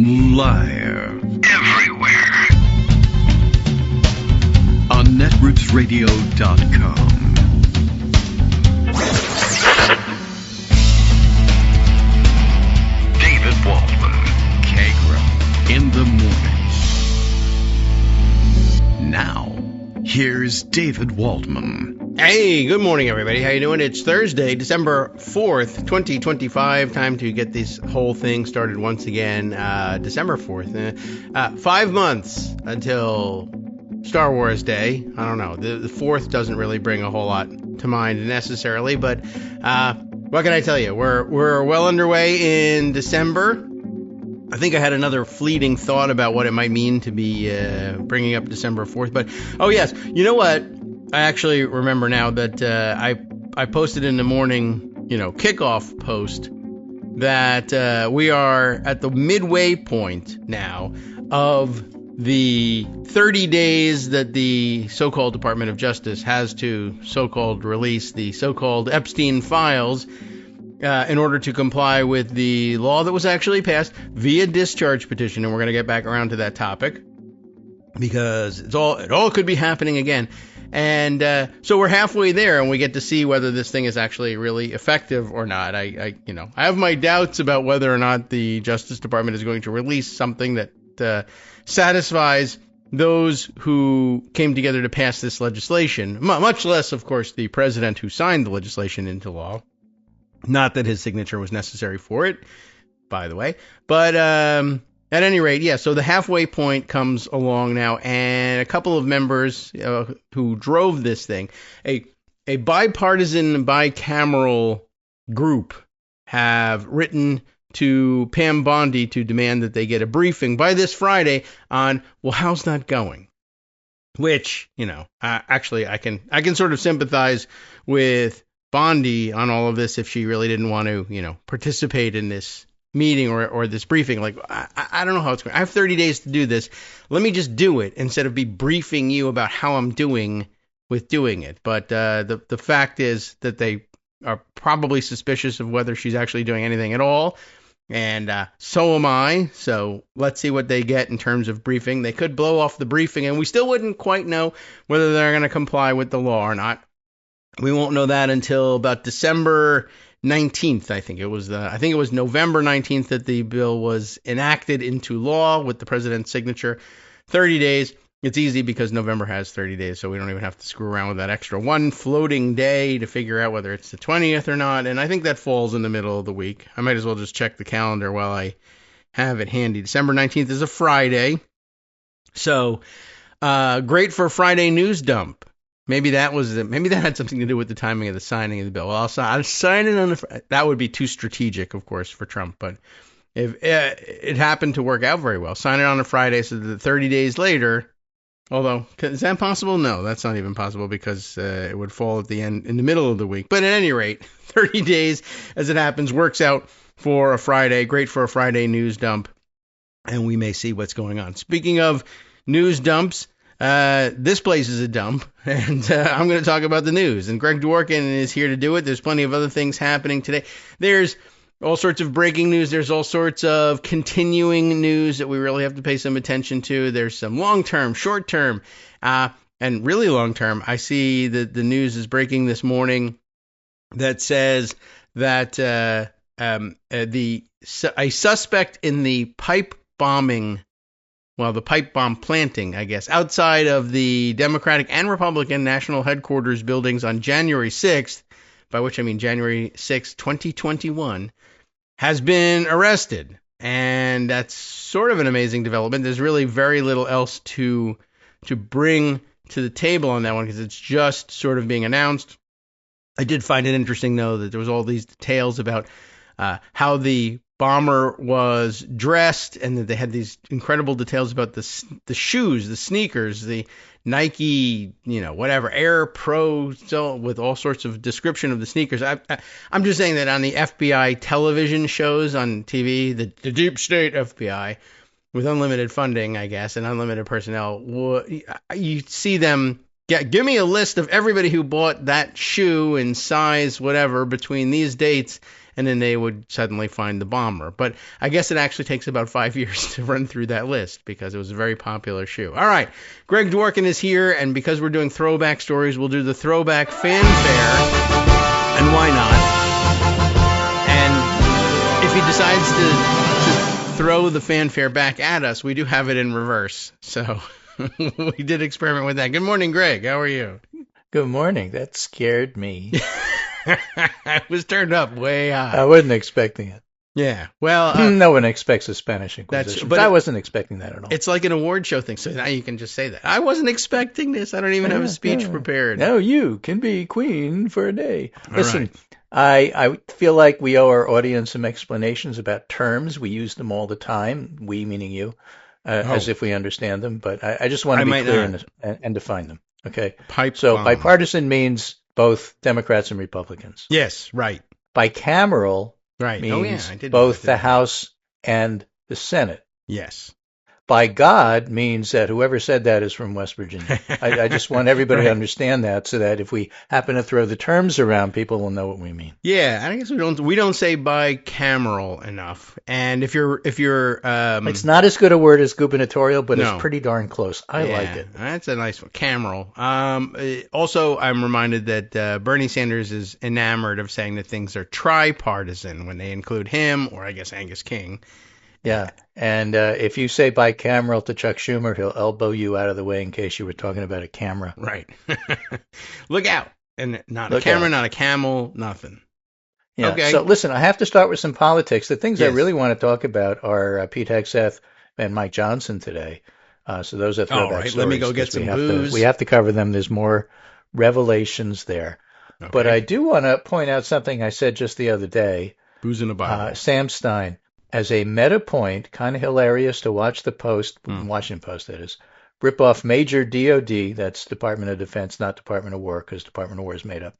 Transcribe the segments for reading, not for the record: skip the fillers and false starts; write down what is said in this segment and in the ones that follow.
Live. Everywhere. On netrootsradio.com. David Waldman. Kagro. In the morning. Now, here's David Waldman. Hey, good morning, everybody. How you doing? It's Thursday, December 4th, 2025. Time to get this whole thing started once again. December 4th. 5 months until Star Wars Day. I don't know. The 4th doesn't really bring a whole lot to mind necessarily, but what can I tell you? We're well underway in December. I think I had another fleeting thought about what it might mean to be bringing up December 4th. But, oh, yes. You know what? I actually remember now that I posted in the morning, kickoff post that we are at the midway point now of the 30 days that the so-called Department of Justice has to so-called release the so-called Epstein files in order to comply with the law that was actually passed via discharge petition. And we're going to get back around to that topic because it all could be happening again. And so we're halfway there, and we get to see whether this thing is actually really effective or not. I have my doubts about whether or not the Justice Department is going to release something that satisfies those who came together to pass this legislation, much less, of course, the president who signed the legislation into law. Not that his signature was necessary for it, by the way. But at any rate, yeah, so the halfway point comes along now, and a couple of members who drove this thing, a bipartisan, bicameral group, have written to Pam Bondi to demand that they get a briefing by this Friday on, well, how's that going? Which, actually I can sort of sympathize with Bondi on all of this if she really didn't want to, participate in this meeting or this briefing. Like, I don't know how it's going. I have 30 days to do this. Let me just do it instead of be briefing you about how I'm doing with doing it. But the fact is that they are probably suspicious of whether she's actually doing anything at all. And so am I. So let's see what they get in terms of briefing. They could blow off the briefing, and we still wouldn't quite know whether they're going to comply with the law or not. We won't know that until about December 19th, I think it was November 19th that the bill was enacted into law with the president's signature. 30 days. It's easy because November has 30 days, so we don't even have to screw around with that extra one floating day to figure out whether it's the 20th or not. And I think that falls in the middle of the week. I might as well just check the calendar while I have it handy. December 19th is a Friday. So great for a Friday news dump. Maybe that had something to do with the timing of the signing of the bill. Well, I'll sign it on that would be too strategic, of course, for Trump. But if it happened to work out very well, sign it on a Friday so that 30 days later, although, is that possible? No, that's not even possible because it would fall at the end, in the middle of the week. But at any rate, 30 days, as it happens, works out for a Friday. Great for a Friday news dump. And we may see what's going on. Speaking of news dumps, this place is a dump, and I'm going to talk about the news. And Greg Dworkin is here to do it. There's plenty of other things happening today. There's all sorts of breaking news. There's all sorts of continuing news that we really have to pay some attention to. There's some long-term, short-term, and really long-term. I see that the news is breaking this morning that says that a suspect in the pipe bombing, the pipe bomb planting, I guess, outside of the Democratic and Republican national headquarters buildings on January 6th, by which I mean January 6th, 2021, has been arrested. And that's sort of an amazing development. There's really very little else to bring to the table on that one because it's just sort of being announced. I did find it interesting, though, that there was all these details about how the bomber was dressed, and that they had these incredible details about the shoes, the sneakers, the Nike, whatever, Air Pro, so with all sorts of description of the sneakers. I'm just saying that on the FBI television shows on TV, the deep state FBI, with unlimited funding, I guess, and unlimited personnel, you see them give me a list of everybody who bought that shoe in size whatever between these dates, and then they would suddenly find the bomber. But I guess it actually takes about 5 years to run through that list because it was a very popular shoe. All right, Greg Dworkin is here, and because we're doing throwback stories, we'll do the throwback fanfare, and why not? And if he decides to throw the fanfare back at us, we do have it in reverse. So we did experiment with that. Good morning, Greg. How are you? Good morning. That scared me. I was turned up way high. I wasn't expecting it. Yeah. Well, no one expects a Spanish Inquisition, but I wasn't expecting that at all. It's like an award show thing, so now you can just say that. I wasn't expecting this. I don't even have a speech prepared. No, you can be queen for a day. Listen, right. I feel like we owe our audience some explanations about terms. We use them all the time, we meaning you, as if we understand them. But I just want to be clear and define them. Okay. Bipartisan means both Democrats and Republicans. Yes, right. Bicameral means both the House and the Senate. Yes. By God means that whoever said that is from West Virginia. I just want everybody to understand that, so that if we happen to throw the terms around, people will know what we mean. Yeah, I guess we don't say bicameral enough. And if you're it's not as good a word as gubernatorial, but it's pretty darn close. I like it. That's a nice one. Cameral. Also, I'm reminded that Bernie Sanders is enamored of saying that things are tripartisan when they include him, or I guess Angus King. Yeah, and if you say bicameral to Chuck Schumer, he'll elbow you out of the way in case you were talking about a camera. Right. Look out. And not a camera, not a camel, nothing. Yeah. Okay. So listen, I have to start with some politics. The things I really want to talk about are Pete Hic and Mike Johnson today. So those are throwback stories. Let me go get some booze. We have to cover them. There's more revelations there. Okay. But I do want to point out something I said just the other day. Booze in a Bible. Sam Stein. As a meta point, kind of hilarious to watch the Post, Washington Post that is, rip off major DOD, that's Department of Defense, not Department of War, because Department of War is made up,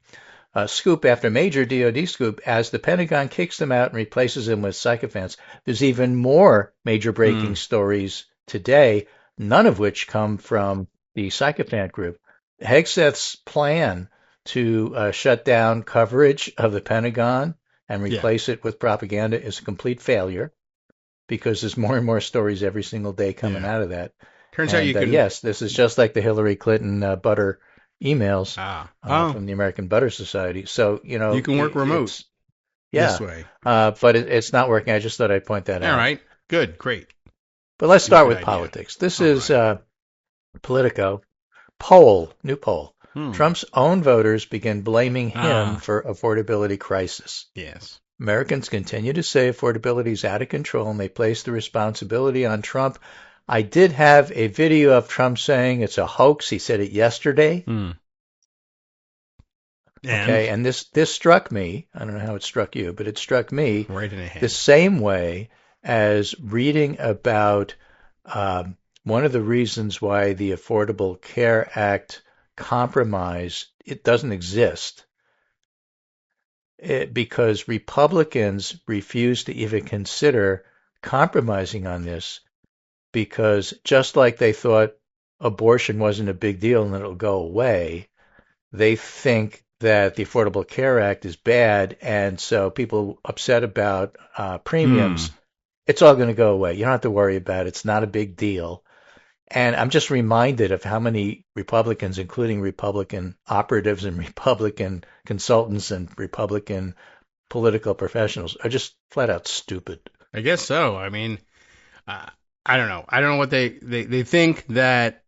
scoop after major DOD scoop as the Pentagon kicks them out and replaces them with sycophants. There's even more major breaking stories today, none of which come from the sycophant group. Hegseth's plan to shut down coverage of the Pentagon and replace it with propaganda is a complete failure, because there's more and more stories every single day coming out of that. Turns out you can. Yes, this is just like the Hillary Clinton butter emails from the American Butter Society. So, you can work remote this way. But it's not working. I just thought I'd point that out. All right. Good. Great. But let's start with politics. This is Politico. New poll. Trump's own voters begin blaming him for affordability crisis. Yes. Americans continue to say affordability is out of control, and they place the responsibility on Trump. I did have a video of Trump saying it's a hoax. He said it yesterday. Okay, and this struck me. I don't know how it struck you, but it struck me right in the head. The same way as reading about one of the reasons why the Affordable Care Act compromise, it doesn't exist, because Republicans refuse to even consider compromising on this, because just like they thought abortion wasn't a big deal and it'll go away, they think that the Affordable Care Act is bad, and so people upset about premiums, it's all going to go away. You don't have to worry about it. It's not a big deal. And I'm just reminded of how many Republicans, including Republican operatives and Republican consultants and Republican political professionals, are just flat out stupid. I guess so. I mean, I don't know. I don't know what they think that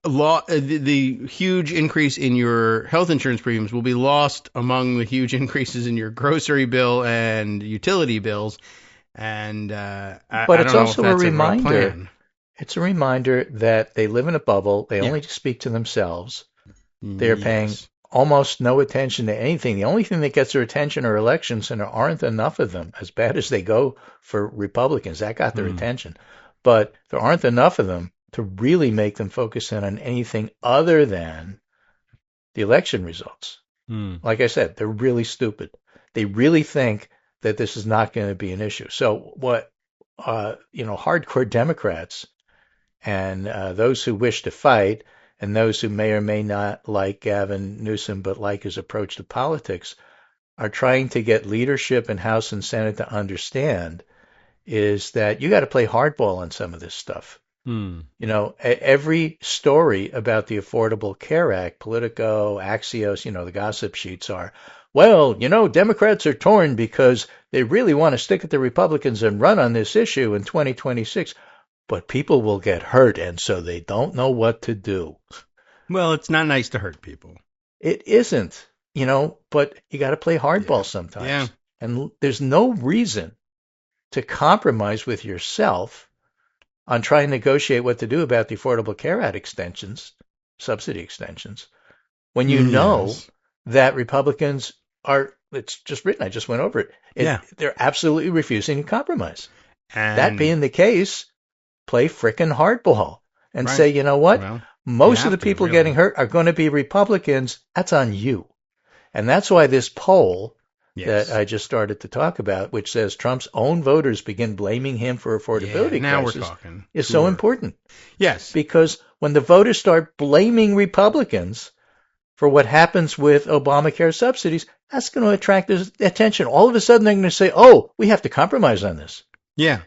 the huge increase in your health insurance premiums will be lost among the huge increases in your grocery bill and utility bills. And but it's also a reminder. It's a reminder that they live in a bubble. They only speak to themselves. They're paying almost no attention to anything. The only thing that gets their attention are elections, and there aren't enough of them. As bad as they go for Republicans, that got their attention. But there aren't enough of them to really make them focus in on anything other than the election results. Like I said, they're really stupid. They really think that this is not going to be an issue. So what, hardcore Democrats and those who wish to fight, and those who may or may not like Gavin Newsom but like his approach to politics, are trying to get leadership in House and Senate to understand is that you got to play hardball on some of this stuff. You know, every story about the Affordable Care Act, Politico, Axios, you know, the gossip sheets are, well, you know, Democrats are torn because they really want to stick with the Republicans and run on this issue in 2026, but people will get hurt, and so they don't know what to do. Well, it's not nice to hurt people. It isn't, you know, but you got to play hardball sometimes. Yeah. And there's no reason to compromise with yourself on trying to negotiate what to do about the Affordable Care Act extensions, subsidy extensions, when you know that Republicans are, it's just written, I just went over it. They're absolutely refusing to compromise. And that being the case, play frickin' hardball and say, you know what? Well, most of the people getting hurt are going to be Republicans. That's on you. And that's why this poll that I just started to talk about, which says Trump's own voters begin blaming him for affordability crisis, is so important. Yes. Because when the voters start blaming Republicans for what happens with Obamacare subsidies, that's going to attract attention. All of a sudden, they're going to say, oh, we have to compromise on this. Yeah.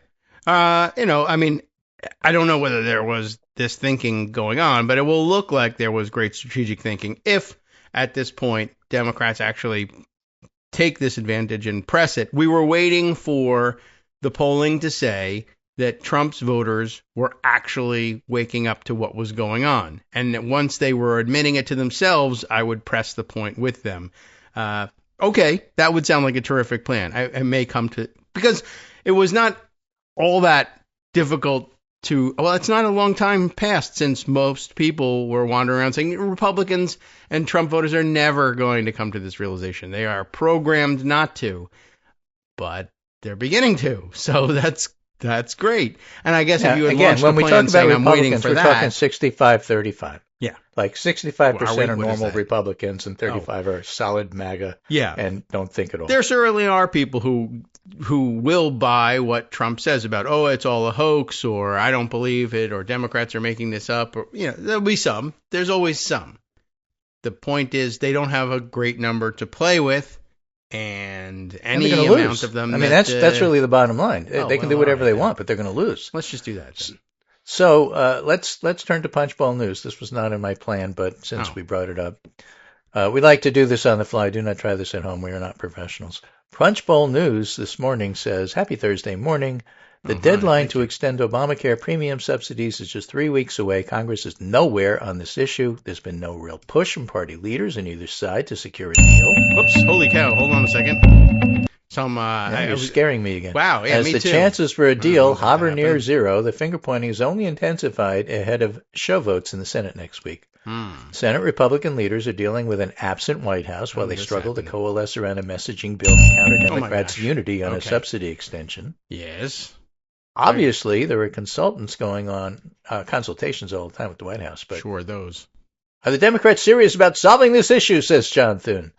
You know, I mean, I don't know whether there was this thinking going on, but it will look like there was great strategic thinking if, at this point, Democrats actually take this advantage and press it. We were waiting for the polling to say that Trump's voters were actually waking up to what was going on. And that once they were admitting it to themselves, I would press the point with them. Okay, that would sound like a terrific plan. I may come to, because it was not all that difficult to, well, it's not a long time past since most people were wandering around saying Republicans and Trump voters are never going to come to this realization. They are programmed not to, but they're beginning to. So that's great. And I guess if you had launched a plan saying I'm waiting for that. We're talking 65-35. Yeah. Like 65% are normal Republicans and 35 are solid MAGA and don't think at all. There certainly are people who will buy what Trump says about, oh, it's all a hoax, or I don't believe it, or Democrats are making this up, or, you know, there'll be some. There's always some. The point is they don't have a great number to play with, and any amount of them. I mean, that's really the bottom line. They can do whatever they want, but they're going to lose. Let's just do that then. So let's turn to Punchbowl News. This was not in my plan, but since we brought it up, we like to do this on the fly. Do not try this at home. We are not professionals. Punchbowl News this morning says, happy Thursday morning. The deadline to extend Obamacare premium subsidies is just 3 weeks away. Congress is nowhere on this issue. There's been no real push from party leaders on either side to secure a deal. Whoops, holy cow. Hold on a second. You're scaring me again. Wow, yeah, As me the too. chances for a deal hover near zero, the finger pointing is only intensified ahead of show votes in the Senate next week. Senate Republican leaders are dealing with an absent White House while they struggle to coalesce around a messaging bill to counter Democrats' unity on a subsidy extension. Yes. Obviously, there are consultations all the time with the White House. But sure, those. Are the Democrats serious about solving this issue, says John Thune.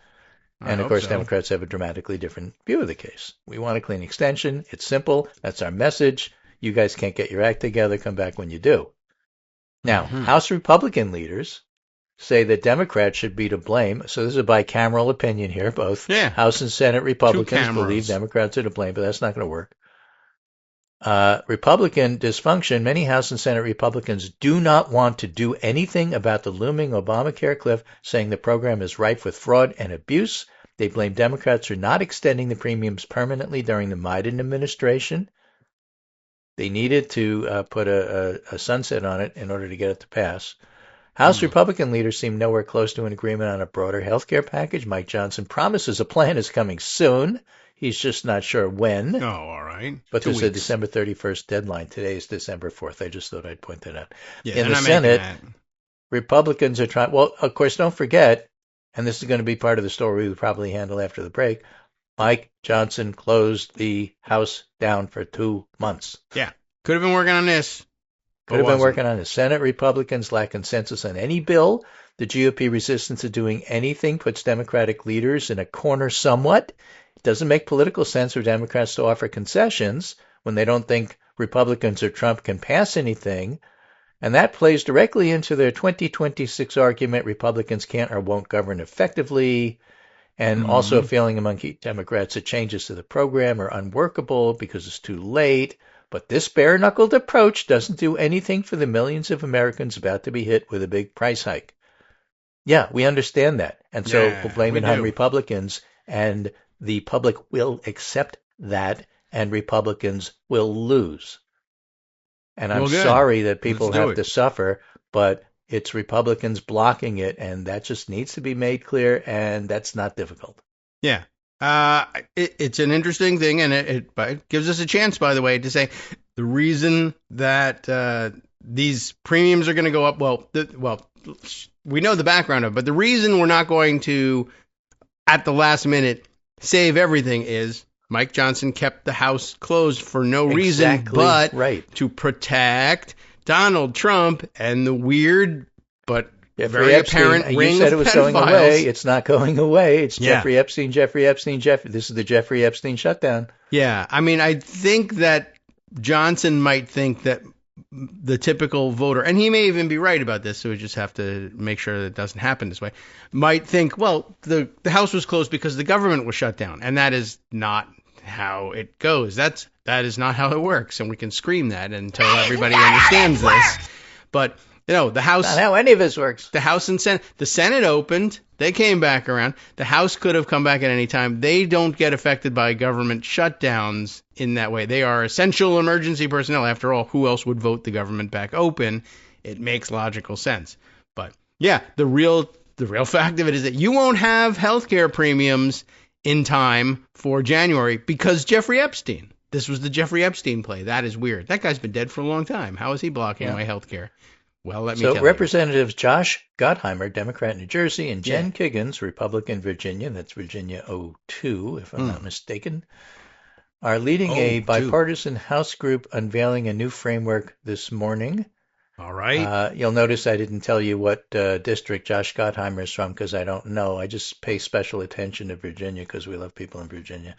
And, of course, Democrats have a dramatically different view of the case. We want a clean extension. It's simple. That's our message. You guys can't get your act together. Come back when you do. Now, House Republican leaders say that Democrats should be to blame. So this is a bicameral opinion here. Both House and Senate Republicans believe Democrats are to blame, but that's not going to work. Republican dysfunction. Many House and Senate Republicans do not want to do anything about the looming Obamacare cliff, saying the program is rife with fraud and abuse. They blame Democrats for not extending the premiums permanently during the Biden administration. They needed to put a sunset on it in order to get it to pass. House Republican leaders seem nowhere close to an agreement on a broader health care package. Mike Johnson promises a plan is coming soon. He's just not sure when. Oh, all right. But there's a December 31st deadline. Today is December 4th. I just thought I'd point that out. Yeah, in the Senate, Republicans are trying. Well, of course, don't forget, and this is going to be part of the story we'll probably handle after the break, Mike Johnson closed the House down for 2 months. Yeah. Could have been working on this. Could have been working on this. Senate Republicans lack consensus on any bill. The GOP resistance to doing anything puts Democratic leaders in a corner somewhat. It doesn't make political sense for Democrats to offer concessions when they don't think Republicans or Trump can pass anything. And that plays directly into their 2026 argument, Republicans can't or won't govern effectively. and also a feeling among key Democrats that changes to the program are unworkable because it's too late. But this bare-knuckled approach doesn't do anything for the millions of Americans about to be hit with a big price hike. Yeah, we understand that. And so we'll blame it on Republicans, and the public will accept that, and Republicans will lose. And I'm sorry that people have to suffer, but it's Republicans blocking it, and that just needs to be made clear, and that's not difficult. Yeah. It's an interesting thing, and it gives us a chance, by the way, to say the reason that these premiums are going to go up. Well, we know the background of it, but the reason we're not going to, at the last minute, save everything is Mike Johnson kept the House closed for no reason but to protect Donald Trump and the weird but very apparent ring of pedophiles. You said it was going away. It's not going away. It's Jeffrey Epstein. This is the Jeffrey Epstein shutdown. Yeah. I mean, I think that Johnson might think that the typical voter, and he may even be right about this, so we just have to make sure that it doesn't happen this way, might think, well, the House was closed because the government was shut down, and that is not how it goes. That is not how it works, and we can scream that until everybody understands this. But the House... Not how any of this works. The House and Senate... The Senate opened. They came back around. The House could have come back at any time. They don't get affected by government shutdowns in that way. They are essential emergency personnel. After all, who else would vote the government back open? It makes logical sense. But, yeah, the real fact of it is that you won't have healthcare premiums in time for January because Jeffrey Epstein. This was the Jeffrey Epstein play. That is weird. That guy's been dead for a long time. How is he blocking my healthcare? Well, let me tell you. So Representatives Josh Gottheimer, Democrat, New Jersey, and Jen Kiggins, Republican, Virginia, that's Virginia 02, if I'm not mistaken, are leading a bipartisan House group unveiling a new framework this morning. All right. You'll notice I didn't tell you what district Josh Gottheimer is from because I don't know. I just pay special attention to Virginia because we love people in Virginia.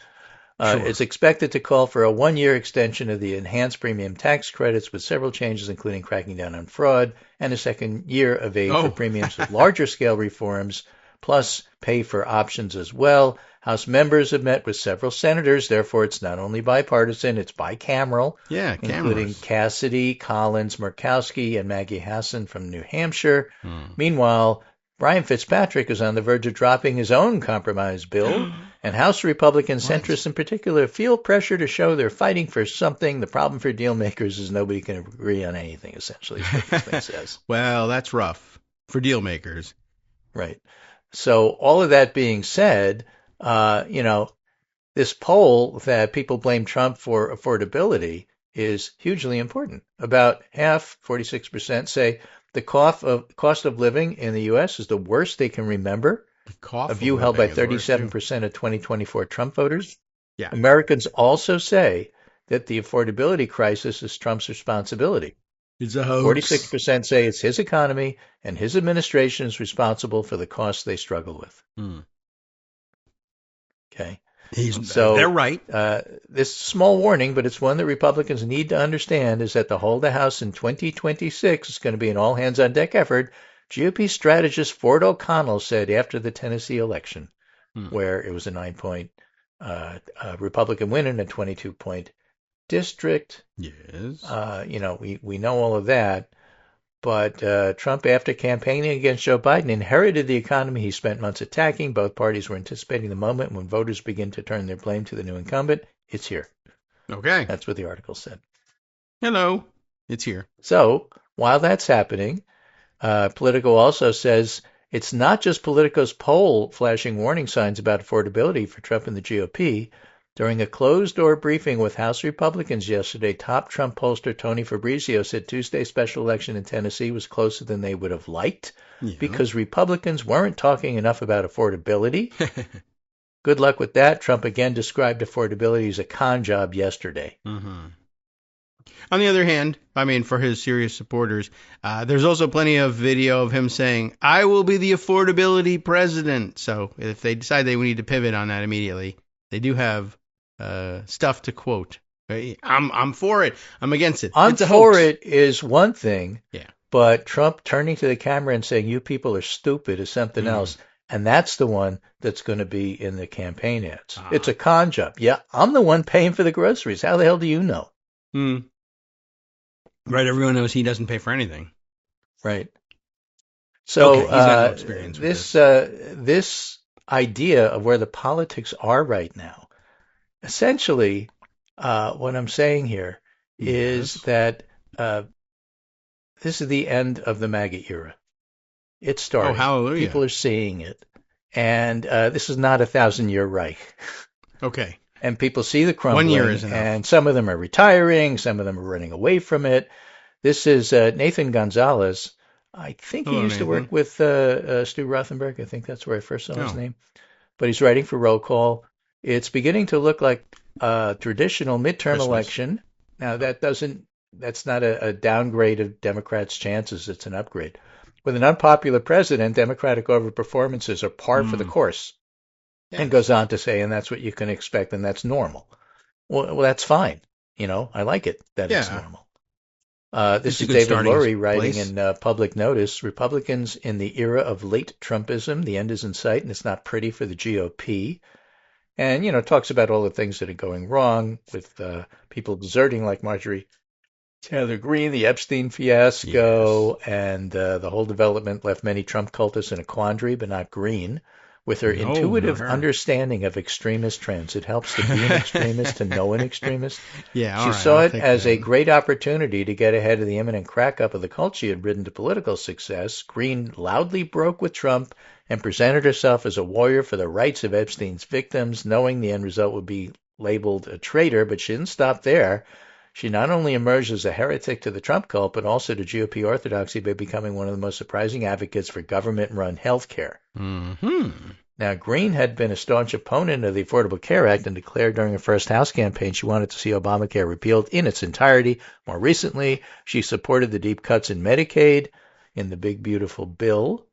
It's expected to call for a one-year extension of the enhanced premium tax credits with several changes, including cracking down on fraud and a second year of aid for premiums with larger-scale reforms, plus pay for options as well. House members have met with several senators. Therefore, it's not only bipartisan, it's bicameral, including Cassidy, Collins, Murkowski, and Maggie Hassan from New Hampshire. Meanwhile, Brian Fitzpatrick is on the verge of dropping his own compromise bill, and House Republican centrists in particular feel pressure to show they're fighting for something. The problem for deal makers is nobody can agree on anything, essentially, is what this thing says. Well, that's rough for deal makers. Right. So all of that being said, this poll that people blame Trump for affordability is hugely important. About half, 46%, say the cost of living in the U.S. is the worst they can remember, a view held by 37% of 2024 Trump voters. Yeah. Americans also say that the affordability crisis is Trump's responsibility. It's a hoax. 46% say it's his economy and his administration is responsible for the costs they struggle with. Okay. So they're right. This small warning, but it's one that Republicans need to understand, is that to hold the House in 2026 is going to be an all-hands-on-deck effort. GOP strategist Ford O'Connell said after the Tennessee election, where it was a 9-point Republican win in a 22-point district. Yes. We know all of that. But Trump, after campaigning against Joe Biden, inherited the economy he spent months attacking. Both parties were anticipating the moment when voters begin to turn their blame to the new incumbent. It's here. Okay. That's what the article said. Hello. It's here. So while that's happening, Politico also says it's not just Politico's poll flashing warning signs about affordability for Trump and the GOP. During a closed-door briefing with House Republicans yesterday, top Trump pollster Tony Fabrizio said Tuesday's special election in Tennessee was closer than they would have liked because Republicans weren't talking enough about affordability. Good luck with that. Trump again described affordability as a con job yesterday. On the other hand, for his serious supporters, there's also plenty of video of him saying, I will be the affordability president. So if they decide they need to pivot on that immediately, they do have stuff to quote. I'm for it. I'm against it. I'm for it is one thing. Yeah. But Trump turning to the camera and saying, you people are stupid is something else. And that's the one that's going to be in the campaign ads. It's a con job. Yeah, I'm the one paying for the groceries. How the hell do you know? Right, everyone knows he doesn't pay for anything. Right. So he's got no experience with this idea of where the politics are right now, essentially, what I'm saying here is that this is the end of the MAGA era. It's starting. Oh, hallelujah. People are seeing it. And this is not 1,000-year Reich. Okay. And people see the crumbling. 1 year is enough. And some of them are retiring. Some of them are running away from it. This is Nathan Gonzalez. I think he used to work with Stu Rothenberg. I think that's where I first saw his name. But he's writing for Roll Call. It's beginning to look like a traditional midterm election. Now, that's not a downgrade of Democrats' chances. It's an upgrade. With an unpopular president, Democratic overperformances are par for the course. Yes. And goes on to say, and that's what you can expect, and that's normal. Well, that's fine. I like it that it's normal. This is David Lurie writing in Public Notice. Republicans in the era of late Trumpism, the end is in sight, and it's not pretty for the GOP. And, talks about all the things that are going wrong with people deserting like Marjorie Taylor Greene, the Epstein fiasco, and the whole development left many Trump cultists in a quandary, but not Greene. With her intuitive understanding of extremist trends, it helps to be an extremist to know an extremist. She saw it as a great opportunity to get ahead of the imminent crack-up of the cult she had ridden to political success. Greene loudly broke with Trump and presented herself as a warrior for the rights of Epstein's victims, knowing the end result would be labeled a traitor, but she didn't stop there. She not only emerged as a heretic to the Trump cult, but also to GOP orthodoxy by becoming one of the most surprising advocates for government-run health care. Now, Greene had been a staunch opponent of the Affordable Care Act and declared during her first House campaign she wanted to see Obamacare repealed in its entirety. More recently, she supported the deep cuts in Medicaid in the big, beautiful bill.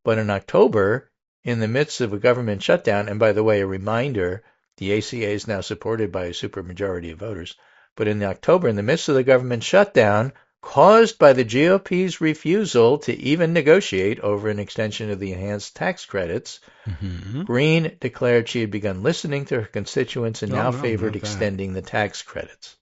But in October, in the midst of a government shutdown, and by the way, a reminder, the ACA is now supported by a supermajority of voters. But in October, in the midst of the government shutdown, caused by the GOP's refusal to even negotiate over an extension of the enhanced tax credits, Greene declared she had begun listening to her constituents and now favored extending the tax credits.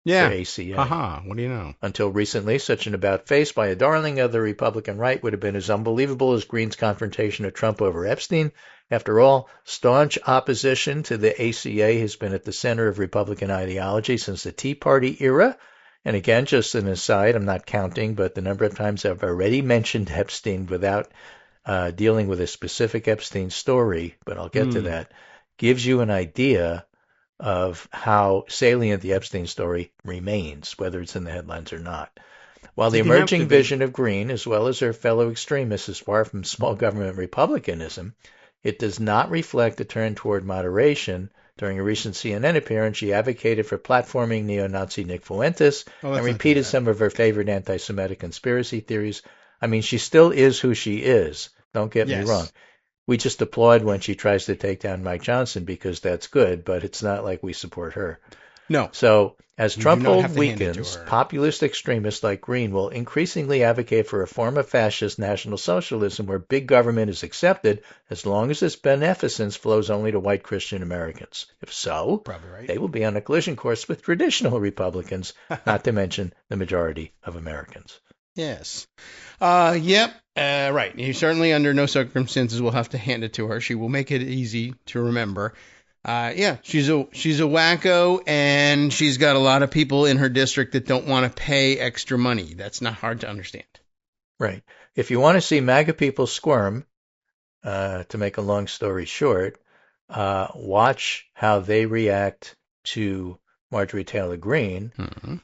For ACA. What do you know? Until recently, such an about-face by a darling of the Republican right would have been as unbelievable as Greene's confrontation of Trump over Epstein. After all, staunch opposition to the ACA has been at the center of Republican ideology since the Tea Party era. And again, just an aside, I'm not counting, but the number of times I've already mentioned Epstein without dealing with a specific Epstein story, but I'll get to that, gives you an idea of how salient the Epstein story remains, whether it's in the headlines or not. While the emerging vision of Greene, as well as her fellow extremists, is far from small government republicanism, it does not reflect a turn toward moderation. During a recent CNN appearance, she advocated for platforming neo-Nazi Nick Fuentes and repeated some of her favorite anti-Semitic conspiracy theories. I mean, she still is who she is. Don't get me wrong. We just applaud when she tries to take down Mike Johnson because that's good, but it's not like we support her. No. So as Trump hold weakens, populist extremists like Greene will increasingly advocate for a form of fascist National Socialism where big government is accepted as long as its beneficence flows only to white Christian Americans. If so, they will be on a collision course with traditional Republicans, not to mention the majority of Americans. Yes. Right. You certainly, under no circumstances, will have to hand it to her. She will make it easy to remember. She's a wacko, and she's got a lot of people in her district that don't want to pay extra money. That's not hard to understand. Right. If you want to see MAGA people squirm, to make a long story short, watch how they react to Marjorie Taylor Greene.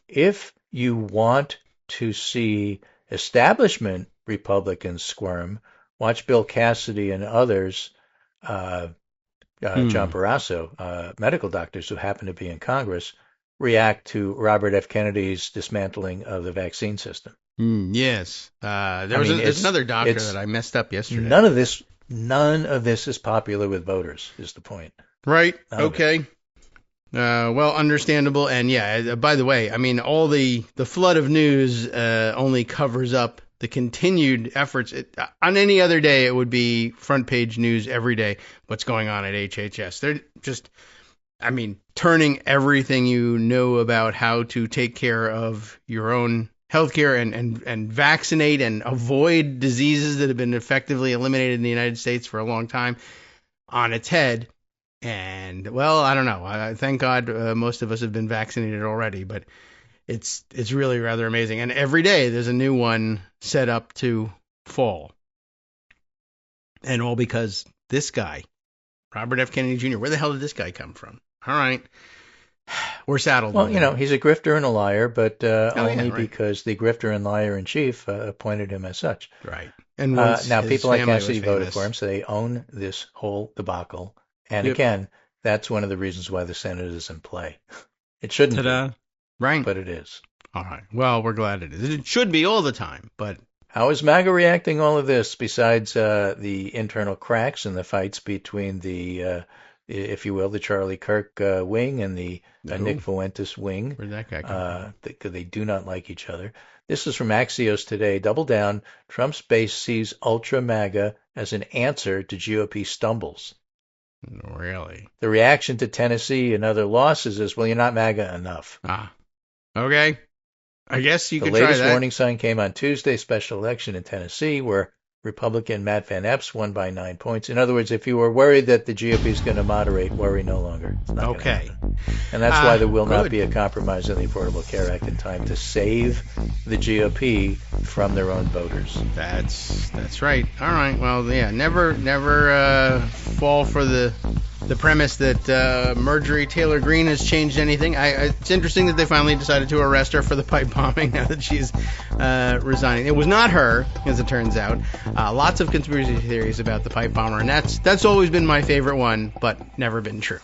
If you want to see establishment Republicans squirm, watch Bill Cassidy and others, John Barrasso, medical doctors who happen to be in Congress, react to Robert F. Kennedy's dismantling of the vaccine system. There's another doctor that I messed up yesterday. None of this is popular with voters, is the point. Right. Okay. Well, understandable. And by the way, I mean, all the flood of news only covers up the continued efforts. On any other day, it would be front page news every day, what's going on at HHS. They're just, turning everything you know about how to take care of your own healthcare and vaccinate and avoid diseases that have been effectively eliminated in the United States for a long time on its head. And, well, I don't know. Thank God most of us have been vaccinated already, but it's really rather amazing. And every day there's a new one set up to fall. And all because this guy, Robert F. Kennedy Jr., where the hell did this guy come from? All right. We're saddled. Well, he's a grifter and a liar, but only because the grifter and liar in chief appointed him as such. Right. And now people like Cassidy voted for him, so they own this whole debacle. And again, that's one of the reasons why the Senate is in play. It shouldn't be, right? But it is. All right. Well, we're glad it is. It should be all the time, but how is MAGA reacting all of this? Besides the internal cracks and the fights between the if you will, the Charlie Kirk wing and the Nick Fuentes wing. Where'd that guy come from? They do not like each other. This is from Axios today. Double down. Trump's base sees ultra MAGA as an answer to GOP stumbles. Really? The reaction to Tennessee and other losses is, well, you're not MAGA enough. Okay. I guess you could try that. The latest warning sign came on Tuesday, special election in Tennessee, where Republican Matt Van Epps won by 9 points. In other words, if you were worried that the GOP is going to moderate, worry no longer. It's not okay. And that's why there will not be a compromise on the Affordable Care Act in time to save the GOP from their own voters. That's right. All right. Well, yeah, never fall for the premise that Marjorie Taylor Greene has changed anything. It's interesting that they finally decided to arrest her for the pipe bombing now that she's resigning. It was not her, as it turns out. Lots of conspiracy theories about the pipe bomber, and that's always been my favorite one, but never been true.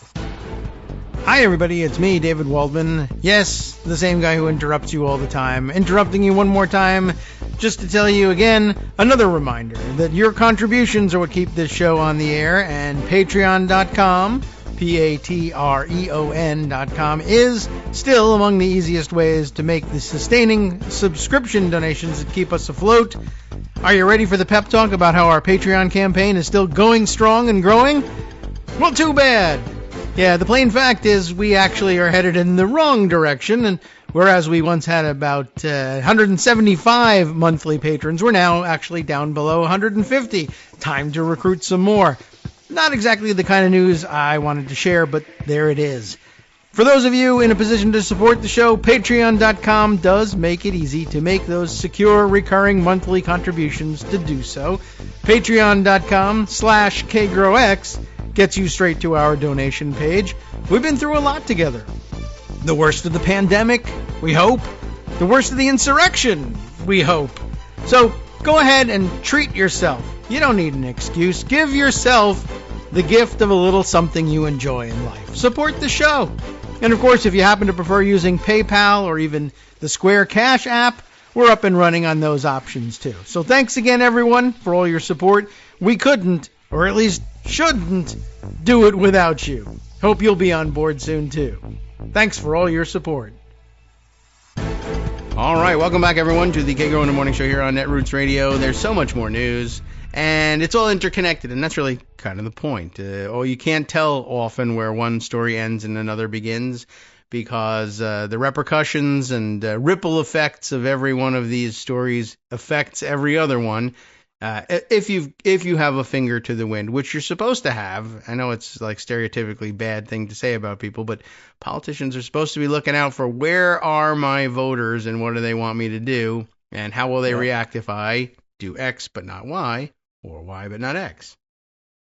Hi, everybody. It's me, David Waldman. Yes, the same guy who interrupts you all the time. Interrupting you one more time just to tell you again, another reminder that your contributions are what keep this show on the air, and Patreon.com, Patreon.com, is still among the easiest ways to make the sustaining subscription donations that keep us afloat. Are you ready for the pep talk about how our Patreon campaign is still going strong and growing? Well, too bad. Yeah, the plain fact is we actually are headed in the wrong direction, and whereas we once had about 175 monthly patrons, we're now actually down below 150. Time to recruit some more. Not exactly the kind of news I wanted to share, but there it is. For those of you in a position to support the show, Patreon.com does make it easy to make those secure, recurring monthly contributions to do so. Patreon.com/KagroX gets you straight to our donation page. We've been through a lot together. The worst of the pandemic, we hope. The worst of the insurrection, we hope. So go ahead and treat yourself. You don't need an excuse. Give yourself the gift of a little something you enjoy in life. Support the show. And of course, if you happen to prefer using PayPal or even the Square Cash app, we're up and running on those options too. So thanks again, everyone, for all your support. We couldn't, or at least shouldn't, do it without you. Hope you'll be on board soon too. Thanks for all your support. All right, welcome back, everyone, to the Kagro in the Morning Show here on Netroots Radio. There's so much more news, and it's all interconnected, and that's really kind of the point. You can't tell often where one story ends and another begins, because the repercussions and ripple effects of every one of these stories affects every other one. If you have a finger to the wind, which you're supposed to have. I know it's like stereotypically bad thing to say about people, but politicians are supposed to be looking out for where are my voters and what do they want me to do, and how will they react if I do X but not Y, or Y but not X.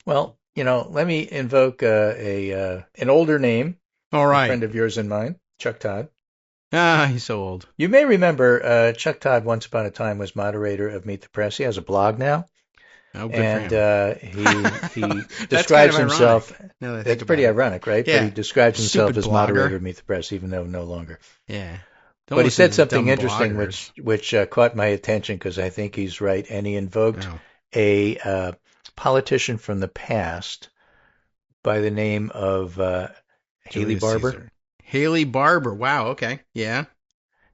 Well, let me invoke an older name. All right. A friend of yours and mine, Chuck Todd. He's so old. You may remember Chuck Todd once upon a time was moderator of Meet the Press. He has a blog now. Oh, good for him. He describes himself. That's pretty ironic, right? Yeah. But he describes himself Stupid as moderator of Meet the Press, even though no longer. Yeah. But he said something interesting which caught my attention because I think he's right. And he invoked a politician from the past by the name of Haley Barbour. Haley Barbour. Wow. Okay. Yeah.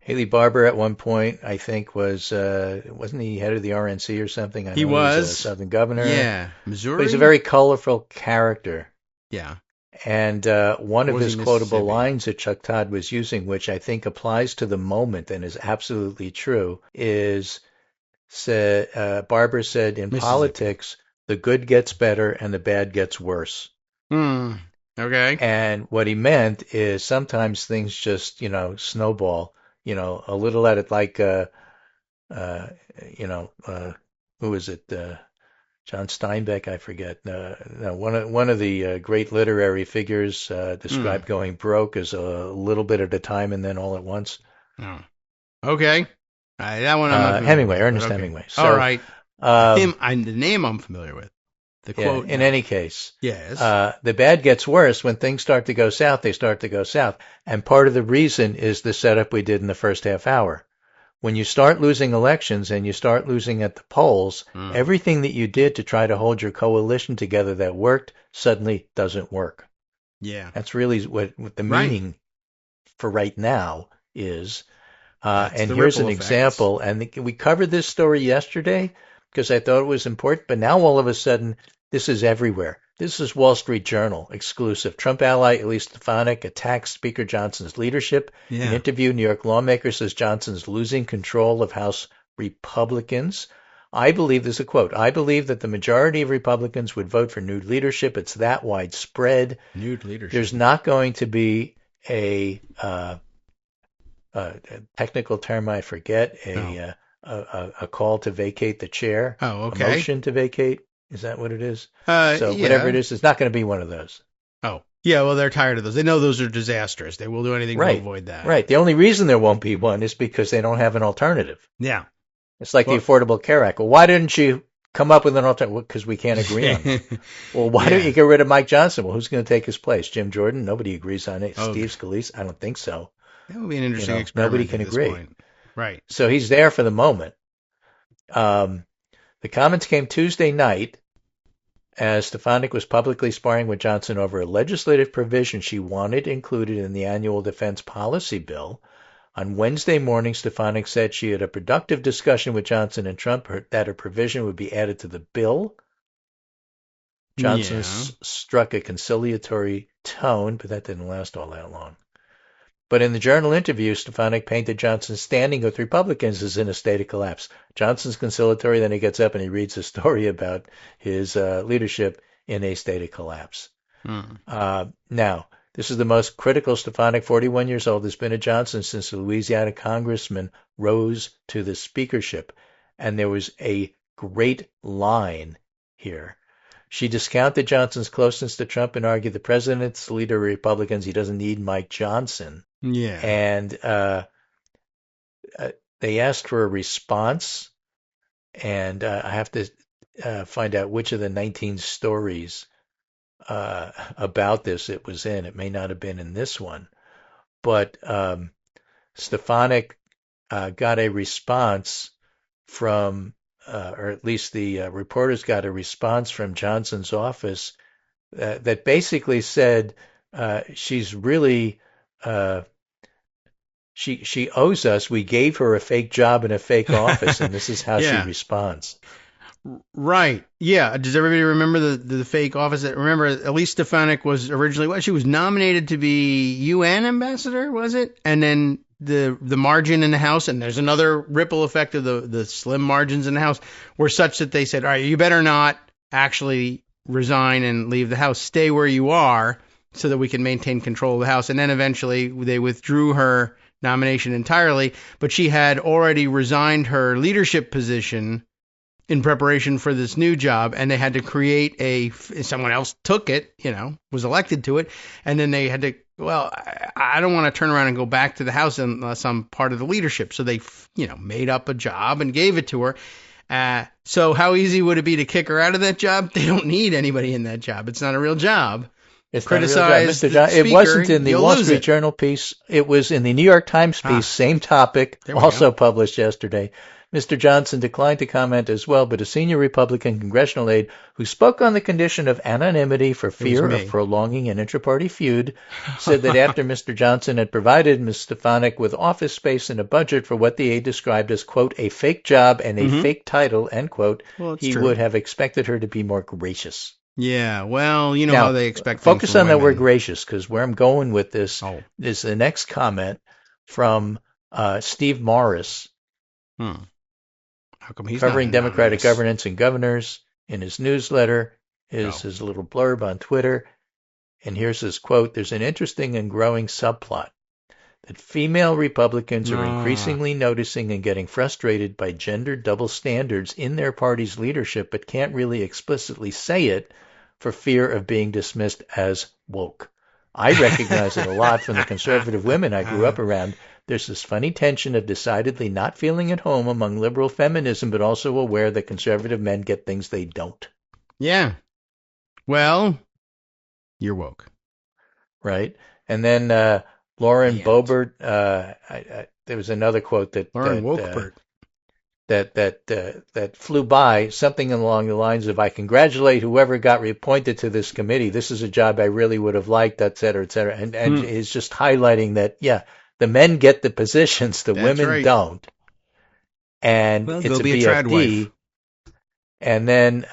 Haley Barbour at one point, I think, wasn't he head of the RNC or something? I know he was a Southern governor. Yeah, Missouri. But he's a very colorful character. Yeah. And one of his quotable lines that Chuck Todd was using, which I think applies to the moment and is absolutely true, is Barbour said, in politics, the good gets better and the bad gets worse. Okay. And what he meant is sometimes things just, snowball, a little at it, like, who is it? John Steinbeck, I forget. One of the great literary figures described going broke as a little bit at a time and then all at once. Oh. Okay. That one I'm Hemingway, Ernest Hemingway. So, all right. The name I'm familiar with. The quote. In any case, yes. The bad gets worse when things start to go south. They start to go south, and part of the reason is the setup we did in the first half hour. When you start losing elections and you start losing at the polls, everything that you did to try to hold your coalition together that worked suddenly doesn't work. Yeah, that's really what the meaning for right now is. And here's an example. And we covered this story yesterday because I thought it was important, but now all of a sudden, this is everywhere. This is Wall Street Journal exclusive. Trump ally Elise Stefanik attacks Speaker Johnson's leadership. Yeah. An interview, New York lawmaker says Johnson's losing control of House Republicans. There's a quote, I believe that the majority of Republicans would vote for nude leadership. It's that widespread. Nude leadership. There's not going to be a technical term I forget, a call to vacate the chair. Oh, okay. A motion to vacate. Is that what it is? Whatever it is, it's not going to be one of those. Oh, yeah. Well, they're tired of those. They know those are disastrous. They will do anything to avoid that. Right. The only reason there won't be one is because they don't have an alternative. Yeah. It's like the Affordable Care Act. Well, why didn't you come up with an alternative? Because we can't agree on it. Well, why don't you get rid of Mike Johnson? Well, who's going to take his place? Jim Jordan? Nobody agrees on it. Steve Scalise? I don't think so. That would be an interesting experiment. Nobody can agree. Point. Right. So he's there for the moment. The comments came Tuesday night as Stefanik was publicly sparring with Johnson over a legislative provision she wanted included in the annual defense policy bill. On Wednesday morning, Stefanik said she had a productive discussion with Johnson and Trump that a provision would be added to the bill. Johnson struck a conciliatory tone, but that didn't last all that long. But in the Journal interview, Stefanik painted Johnson standing with Republicans as in a state of collapse. Johnson's conciliatory, then he gets up and he reads a story about his leadership in a state of collapse. Now, this is the most critical Stefanik, 41 years old, has been at Johnson since the Louisiana congressman rose to the speakership. And there was a great line here. She discounted Johnson's closeness to Trump and argued the president's the leader of Republicans. He doesn't need Mike Johnson. Yeah. And they asked for a response, and I have to find out which of the 19 stories about this it was in. It may not have been in this one. But Stefanik got a response from, or at least the reporters got a response from Johnson's office that basically said she's really... She owes us. We gave her a fake job in a fake office, and this is how she responds. Right. Yeah. Does everybody remember the fake office? Remember, Elise Stefanik was originally, she was nominated to be UN ambassador, was it? And then the margin in the House, and there's another ripple effect of the slim margins in the House, were such that they said, all right, you better not actually resign and leave the House. Stay where you are so that we can maintain control of the House. And then eventually they withdrew her nomination entirely, but she had already resigned her leadership position in preparation for this new job, and they had to create someone else took it, was elected to it, and then they had to, I don't want to turn around and go back to the House unless I'm part of the leadership. So they, made up a job and gave it to her. So how easy would it be to kick her out of that job? They don't need anybody in that job. It's not a real job. It's criticized. It wasn't in the Wall Street Journal piece. It was in the New York Times piece, same topic, also published yesterday. Mr. Johnson declined to comment as well, but a senior Republican congressional aide who spoke on the condition of anonymity for fear of prolonging an intra-party feud said that after Mr. Johnson had provided Ms. Stefanik with office space and a budget for what the aide described as, quote, a fake job and a fake title, end quote, he would have expected her to be more gracious. Yeah, well, you know how they expect focus on that word gracious, because where I'm going with this is the next comment from Steve Morris, how come he's covering Democratic governance and governors in his newsletter, his little blurb on Twitter. And here's his quote: "There's an interesting and growing subplot that female Republicans are increasingly noticing and getting frustrated by gender double standards in their party's leadership, but can't really explicitly say it for fear of being dismissed as woke. I recognize it a lot from the conservative women I grew up around. There's this funny tension of decidedly not feeling at home among liberal feminism, but also aware that conservative men get things they don't." Yeah. Well, you're woke. Right. And then Lauren Boebert, there was another quote that that flew by, something along the lines of, "I congratulate whoever got reappointed to this committee. This is a job I really would have liked," et cetera, et cetera. And it's just highlighting that, the men get the positions, the women don't. And it's a BFD. And then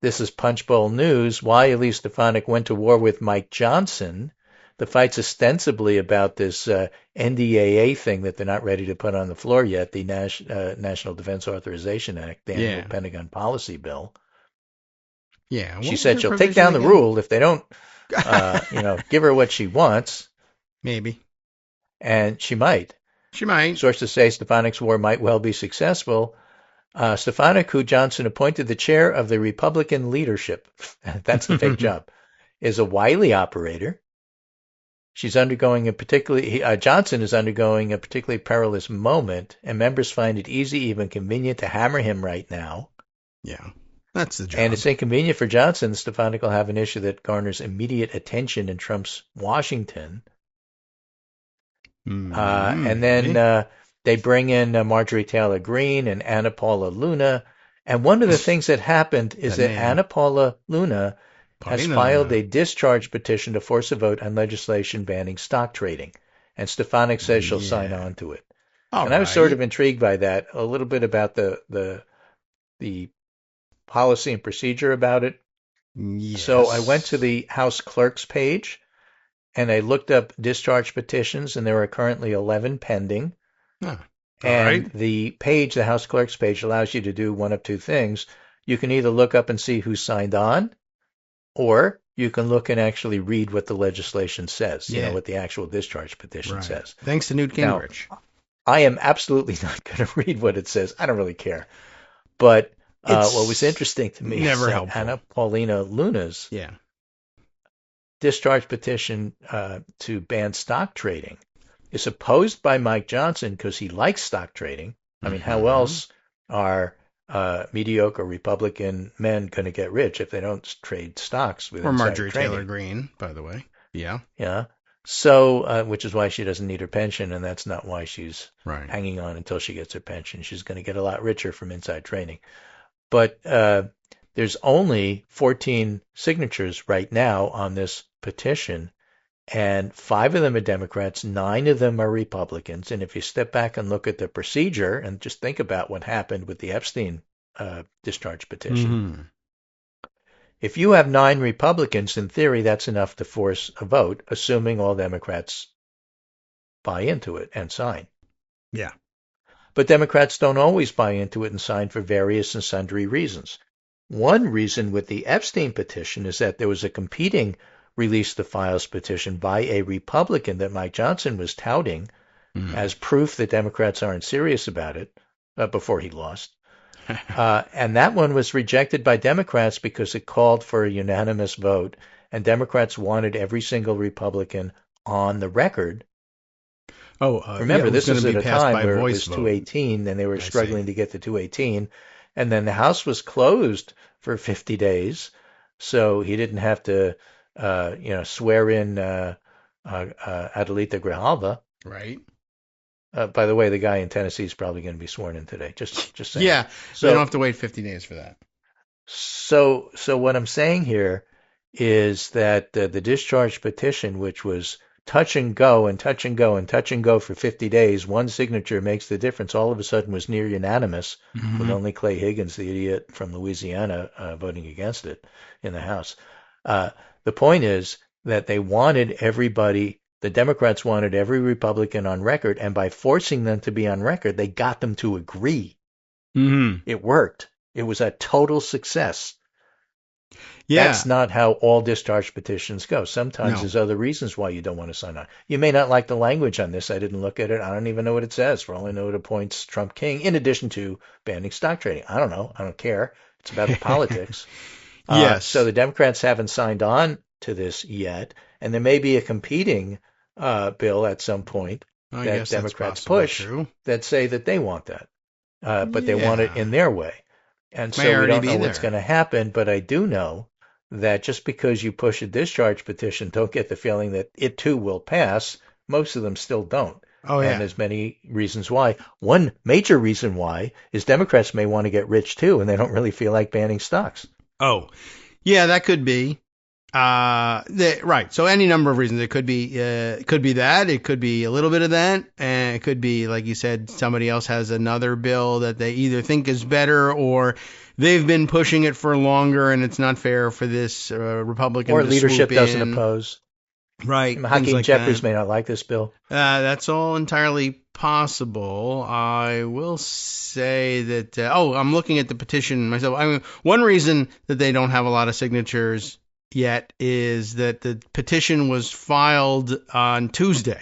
this is Punchbowl News. Why Elise Stefanik went to war with Mike Johnson. The fight's ostensibly about this NDAA thing that they're not ready to put on the floor yet, the National Defense Authorization Act, the annual Pentagon policy bill. Yeah. She said she'll take down the rule if they don't, give her what she wants. Maybe. And she might. She might. Sources say Stefanik's war might well be successful. Stefanik, who Johnson appointed the chair of the Republican leadership, that's the fake job, is a wily operator. She's undergoing Johnson is undergoing a particularly perilous moment, and members find it easy, even convenient, to hammer him right now. Yeah, that's the job. And it's inconvenient for Johnson. Stefanik will have an issue that garners immediate attention in Trump's Washington. And then they bring in Marjorie Taylor Greene and Anna Paula Luna. And one of the things that happened is that Anna Paula Luna has filed a discharge petition to force a vote on legislation banning stock trading. And Stefanik says she'll sign on to it. I was sort of intrigued by that, a little bit about the policy and procedure about it. Yes. So I went to the House Clerk's page, and I looked up discharge petitions, and there are currently 11 pending. The page, the House Clerk's page, allows you to do one of two things. You can either look up and see who signed on, or you can look and actually read what the legislation says, what the actual discharge petition says. Thanks to Newt Gingrich. Now, I am absolutely not going to read what it says. I don't really care. But what was interesting to me is that Anna Paulina Luna's discharge petition to ban stock trading is opposed by Mike Johnson because he likes stock trading. I mean, how else are mediocre Republican men going to get rich if they don't trade stocks with Marjorie Taylor Greene, by the way. Yeah. So, which is why she doesn't need her pension, and that's not why she's hanging on until she gets her pension. She's going to get a lot richer from inside trading. But there's only 14 signatures right now on this petition, and 5 of them are Democrats, 9 of them are Republicans. And if you step back and look at the procedure and just think about what happened with the Epstein discharge petition, if you have 9 Republicans, in theory, that's enough to force a vote, assuming all Democrats buy into it and sign. Yeah. But Democrats don't always buy into it and sign for various and sundry reasons. One reason with the Epstein petition is that there was a competing release the files petition by a Republican that Mike Johnson was touting as proof that Democrats aren't serious about it before he lost. And that one was rejected by Democrats because it called for a unanimous vote, and Democrats wanted every single Republican on the record. Remember, this was at a time where it was 218, and they were struggling to get to 218, and then the House was closed for 50 days, so he didn't have to swear in Adelita Grijalva. Right. By the way, the guy in Tennessee is probably going to be sworn in today. Just saying. Yeah, so you don't have to wait 50 days for that. So what I'm saying here is that the discharge petition, which was touch and go and touch and go and touch and go for 50 days, one signature makes the difference, all of a sudden was near unanimous, with only Clay Higgins, the idiot from Louisiana, voting against it in the House. The point is that they wanted everybody, the Democrats wanted every Republican on record, and by forcing them to be on record, they got them to agree. It worked. It was a total success. Yeah. That's not how all discharge petitions go. Sometimes there's other reasons why you don't want to sign on. You may not like the language on this. I didn't look at it. I don't even know what it says. For all I know, it appoints Trump king in addition to banning stock trading. I don't know. I don't care. It's about the politics. Yes. So the Democrats haven't signed on to this yet, and there may be a competing bill at some point that Democrats push that say that they want that, but they want it in their way. And so we don't know what's going to happen, but I do know that just because you push a discharge petition, don't get the feeling that it too will pass. Most of them still don't. Oh, yeah. And there's many reasons why. One major reason why is Democrats may want to get rich too, and they don't really feel like banning stocks. Oh, yeah, that could be. Right. So any number of reasons. It could be that. It could be a little bit of that. And it could be, like you said, somebody else has another bill that they either think is better or they've been pushing it for longer and it's not fair for this Republican or to leadership swoop doesn't in. Oppose. Right. Hakeem Jeffries may not like this bill. That's all entirely possible. I will say that, I'm looking at the petition myself. I mean, one reason that they don't have a lot of signatures yet is that the petition was filed on Tuesday.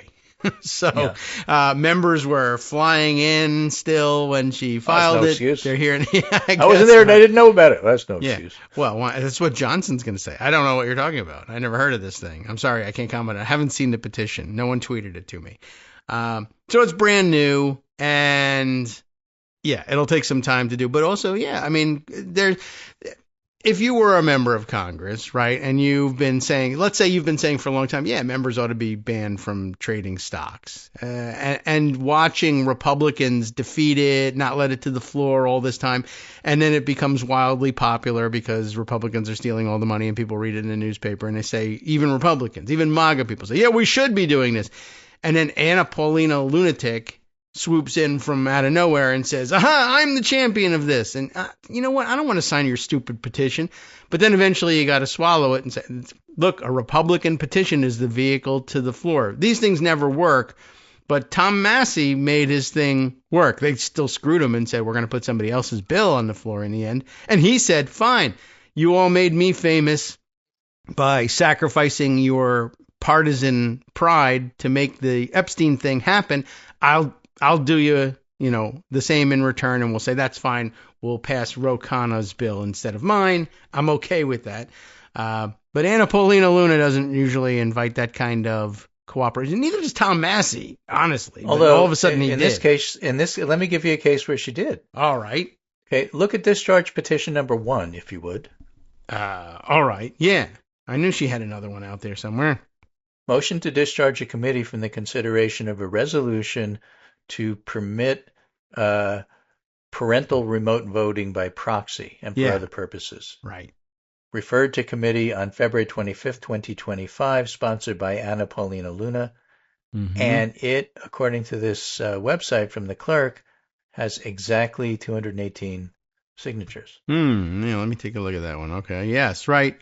So members were flying in still when she filed it. Excuse. They're here. I wasn't there and I didn't know about it. That's no excuse. Well, that's what Johnson's going to say. I don't know what you're talking about. I never heard of this thing. I'm sorry. I can't comment. I haven't seen the petition. No one tweeted it to me. So it's brand new and it'll take some time to do. But also, I mean, if you were a member of Congress, right, and you've been saying, let's say you've been saying for a long time, members ought to be banned from trading stocks, and watching Republicans defeat it, not let it to the floor all this time, and then it becomes wildly popular because Republicans are stealing all the money and people read it in the newspaper and they say, even Republicans, even MAGA people say, we should be doing this. And then Anna Paulina Lunatic swoops in from out of nowhere and says, I'm the champion of this. And you know what? I don't want to sign your stupid petition. But then eventually you got to swallow it and say, look, a Republican petition is the vehicle to the floor. These things never work. But Tom Massey made his thing work. They still screwed him and said, we're going to put somebody else's bill on the floor in the end. And he said, fine, you all made me famous by sacrificing your partisan pride to make the Epstein thing happen. I'll do you, the same in return, and we'll say, that's fine. We'll pass Ro Khanna's bill instead of mine. I'm okay with that. But Anna Paulina Luna doesn't usually invite that kind of cooperation. Neither does Tom Massey, honestly. Although, all of a sudden he did. This case, let me give you a case where she did. All right. Okay, look at discharge petition number 1, if you would. All right. Yeah. I knew she had another one out there somewhere. Motion to discharge a committee from the consideration of a resolution to permit parental remote voting by proxy and for other purposes. Right. Referred to committee on February 25th, 2025, sponsored by Anna Paulina Luna. Mm-hmm. And it, according to this website from the clerk, has exactly 218 signatures. Let me take a look at that one. Okay. Yes. Right.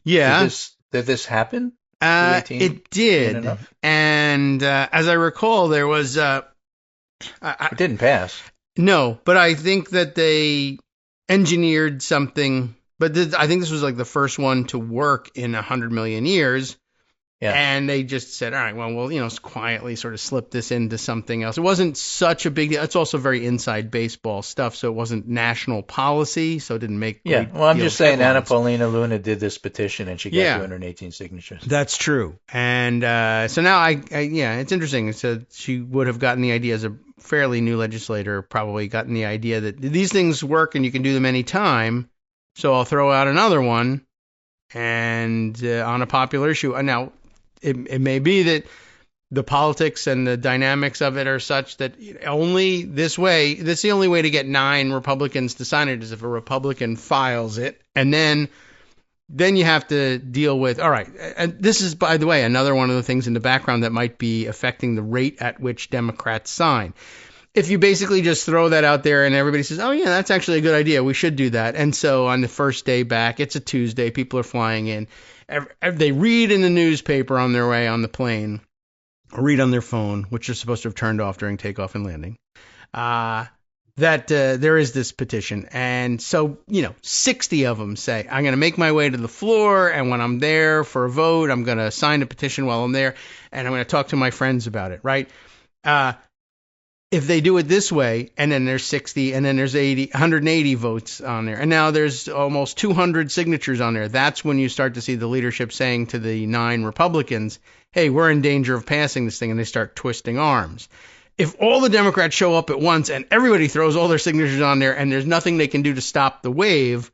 Did this happen? It did. And as I recall, there was... it didn't pass. No, but I think that they engineered something. But I think this was like the first one to work in 100 million years. Yeah. And they just said, all right, well, we'll, quietly sort of slip this into something else. It wasn't such a big deal. It's also very inside baseball stuff, so it wasn't national policy, so it didn't make well, I'm just saying Anna Paulina Luna did this petition, and she got 218 signatures. That's true. And so now, it's interesting. So she would have gotten the idea as a fairly new legislator, probably gotten the idea that these things work and you can do them anytime, so I'll throw out another one and on a popular issue. Now, it may be that the politics and the dynamics of it are such that only this way, that's the only way to get 9 Republicans to sign it is if a Republican files it. And then you have to deal with, all right, and this is, by the way, another one of the things in the background that might be affecting the rate at which Democrats sign. If you basically just throw that out there and everybody says, oh, yeah, that's actually a good idea, we should do that. And so on the first day back, it's a Tuesday, people are flying in. They read in the newspaper on their way on the plane, or read on their phone, which they're supposed to have turned off during takeoff and landing, that there is this petition. And so, 60 of them say, I'm going to make my way to the floor, and when I'm there for a vote, I'm going to sign a petition while I'm there, and I'm going to talk to my friends about it, right? If they do it this way, and then there's 60, and then there's 180 votes on there, and now there's almost 200 signatures on there, that's when you start to see the leadership saying to the 9 Republicans, hey, we're in danger of passing this thing, and they start twisting arms. If all the Democrats show up at once and everybody throws all their signatures on there and there's nothing they can do to stop the wave,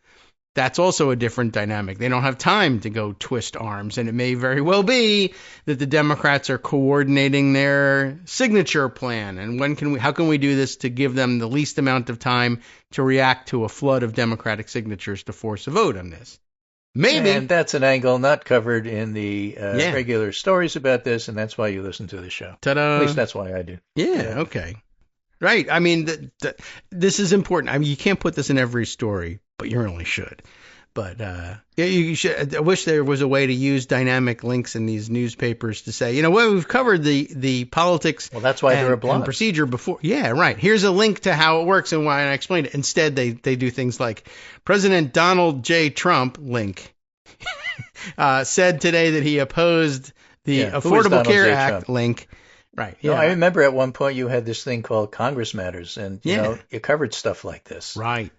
that's also a different dynamic. They don't have time to go twist arms, and it may very well be that the Democrats are coordinating their signature plan. And how can we do this to give them the least amount of time to react to a flood of Democratic signatures to force a vote on this? Maybe. And that's an angle not covered in the regular stories about this, and that's why you listen to the show. Ta-da. At least that's why I do. Yeah. Okay. Right. I mean, this is important. I mean, you can't put this in every story, but you really should. But you should. I wish there was a way to use dynamic links in these newspapers to say, well, we've covered the politics. Well, that's why they're a blog. And procedure before. Yeah, right. Here's a link to how it works and why I explained it. Instead, they do things like President Donald J. Trump link said today that he opposed the Affordable Care Act link. Right. Yeah. No, I remember at one point you had this thing called Congress Matters, and you covered stuff like this. Right.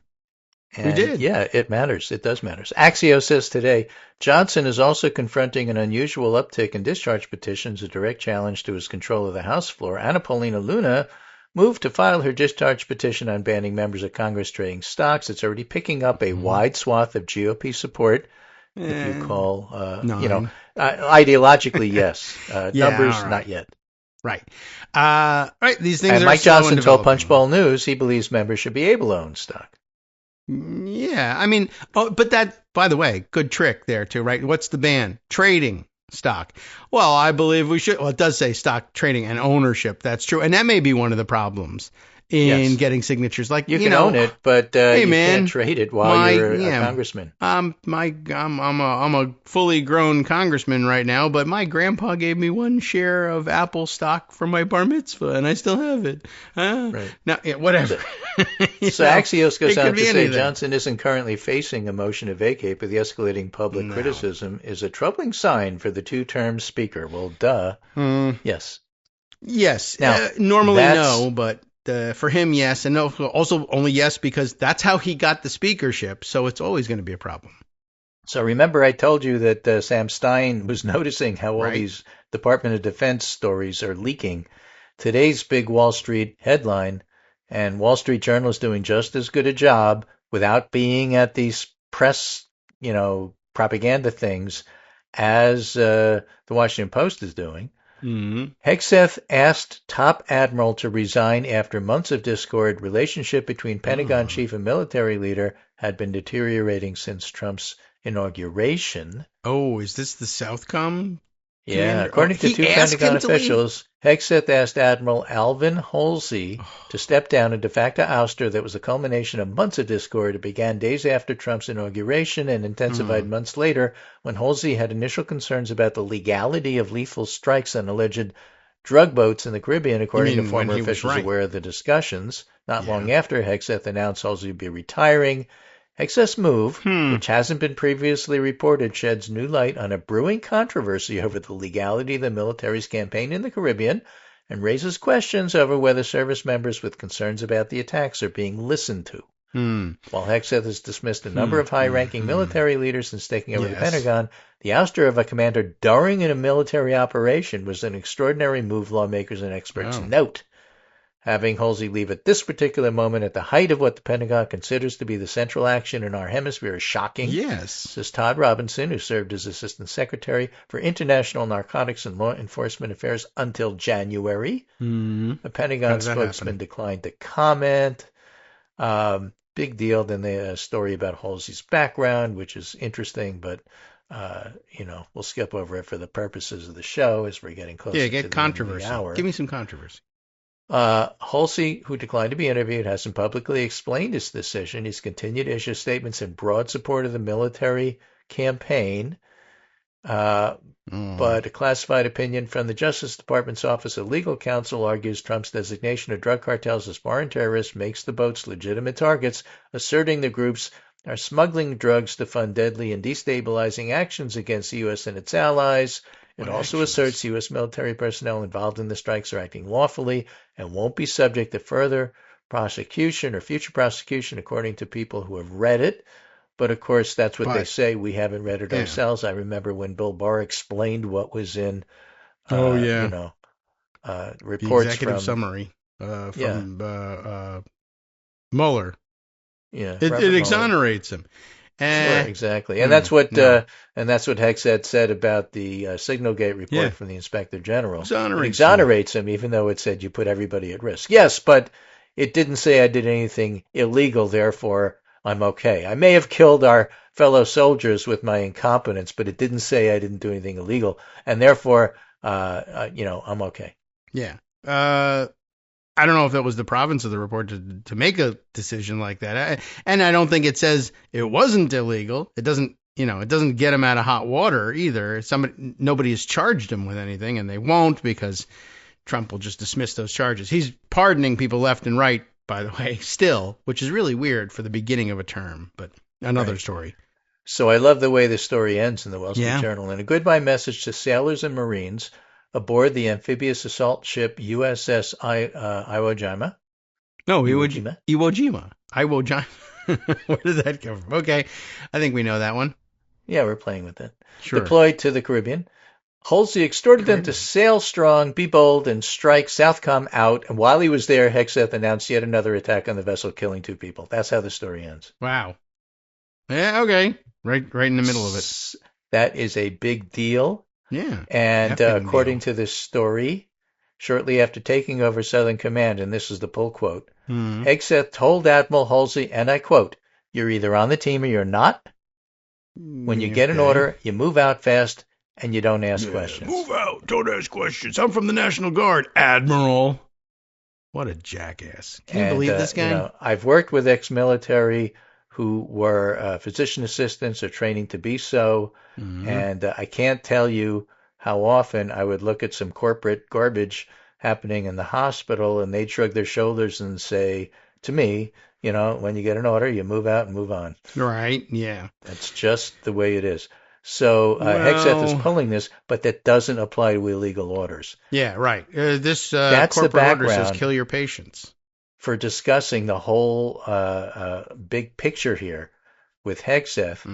And we did. Yeah, it matters. It does matter. Axios says today, Johnson is also confronting an unusual uptick in discharge petitions, a direct challenge to his control of the House floor. Anna Paulina Luna moved to file her discharge petition on banning members of Congress trading stocks. It's already picking up a wide swath of GOP support. If you call, ideologically, yes. Numbers, right. Not yet. Right. Right. These things and are Mike Johnson told Punchbowl News he believes members should be able to own stock. Yeah. I mean, but that, by the way, good trick there too, right? What's the ban? Trading stock. Well, I believe we should. Well, it does say stock trading and ownership. That's true. And that may be one of the problems in getting signatures. Like you can own it, but you can't trade it while you're a congressman. I'm a fully grown congressman right now, but my grandpa gave me 1 share of Apple stock for my bar mitzvah, and I still have it. Right. Now, whatever. So Axios goes on to say Johnson isn't currently facing a motion to vacate, but the escalating public criticism is a troubling sign for the 2-term speaker. Well, duh. Yes. Yes. Now, normally no, but for him, yes. And also only yes because that's how he got the speakership. So it's always going to be a problem. So remember I told you that Sam Stein was noticing how all these Department of Defense stories are leaking. Today's big Wall Street headline, and Wall Street Journal is doing just as good a job without being at these press, propaganda things as the Washington Post is doing. Hegseth asked top admiral to resign after months of discord. Relationship between Pentagon chief and military leader had been deteriorating since Trump's inauguration. Oh, is this the Southcom? Yeah, according to 2 Pentagon officials, Hegseth asked Admiral Alvin Holsey to step down, a de facto ouster that was the culmination of months of discord. It began days after Trump's inauguration and intensified months later when Holsey had initial concerns about the legality of lethal strikes on alleged drug boats in the Caribbean, according to former officials aware of the discussions. Not long after, Hegseth announced Holsey would be retiring. Hegseth's move, which hasn't been previously reported, sheds new light on a brewing controversy over the legality of the military's campaign in the Caribbean and raises questions over whether service members with concerns about the attacks are being listened to. While Hegseth has dismissed a number of high-ranking military leaders since taking over the Pentagon, the ouster of a commander during a military operation was an extraordinary move, lawmakers and experts note. Having Holsey leave at this particular moment at the height of what the Pentagon considers to be the central action in our hemisphere is shocking. Yes. Says Todd Robinson, who served as Assistant Secretary for International Narcotics and Law Enforcement Affairs until January. The Pentagon spokesman declined to comment. Big deal. Then they had a story about Holsey's background, which is interesting, but we'll skip over it for the purposes of the show as we're getting closer to the end of the hour. Give me some controversy. Holsey, who declined to be interviewed, hasn't publicly explained his decision. He's continued to issue statements in broad support of the military campaign. But a classified opinion from the Justice Department's Office of Legal Counsel argues Trump's designation of drug cartels as foreign terrorists makes the boats legitimate targets, asserting the groups are smuggling drugs to fund deadly and destabilizing actions against the U.S. and its allies. It also asserts U.S. military personnel involved in the strikes are acting lawfully and won't be subject to further prosecution or future prosecution, according to people who have read it. But, of course, that's what they say. We haven't read it ourselves. I remember when Bill Barr explained what was in, reports the executive summary from Mueller. Yeah, it exonerates him. Sure, exactly, and that's what Hegseth said about the Signalgate report from the Inspector General. It exonerates him, even though it said you put everybody at risk. Yes, but it didn't say I did anything illegal, therefore I'm okay. I may have killed our fellow soldiers with my incompetence, but it didn't say I didn't do anything illegal, and therefore, I'm okay. Yeah. I don't know if that was the province of the report to make a decision like that. And I don't think it says it wasn't illegal. It doesn't get him out of hot water either. Nobody has charged him with anything, and they won't because Trump will just dismiss those charges. He's pardoning people left and right, by the way, still, which is really weird for the beginning of a term, but another story. So I love the way the story ends in the Wall Street Journal. And a goodbye message to sailors and Marines aboard the amphibious assault ship USS Iwo Jima. No, Iwo Jima. Where did that come from? Okay, I think we know that one. Yeah, we're playing with it. Sure. Deployed to the Caribbean. Holsey exhorted them to sail strong, be bold, and strike Southcom out. And while he was there, Hegseth announced yet another attack on the vessel, killing 2 people. That's how the story ends. Wow. Yeah, okay. Right in the middle of it. That is a big deal. Yeah. And according to this story, shortly after taking over Southern Command, and this is the pull quote, Hegseth told Admiral Holsey, and I quote, "You're either on the team or you're not. When you get an order, you move out fast and you don't ask questions." Move out. Don't ask questions. I'm from the National Guard, Admiral. What a jackass. Can you believe this guy? I've worked with ex-military who were physician assistants or training to be so. And I can't tell you how often I would look at some corporate garbage happening in the hospital and they'd shrug their shoulders and say to me, when you get an order, you move out and move on. Right, yeah. That's just the way it is. So Hegseth is pulling this, but that doesn't apply to illegal orders. Yeah, right. This That's corporate the background order says kill your patients. For discussing the whole big picture here with Hegseth.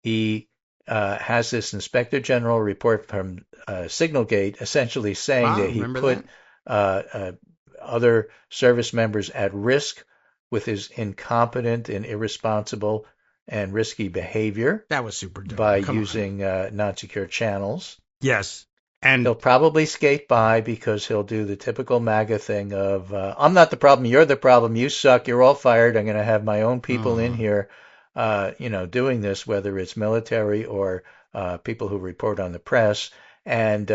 He has this Inspector General report from Signalgate essentially saying that he put other service members at risk with his incompetent and irresponsible and risky behavior. That was super dumb. By using non-secure channels. Yes. And he'll probably skate by because he'll do the typical MAGA thing of, I'm not the problem, you're the problem, you suck, you're all fired, I'm going to have my own people in here, doing this, whether it's military or people who report on the press. And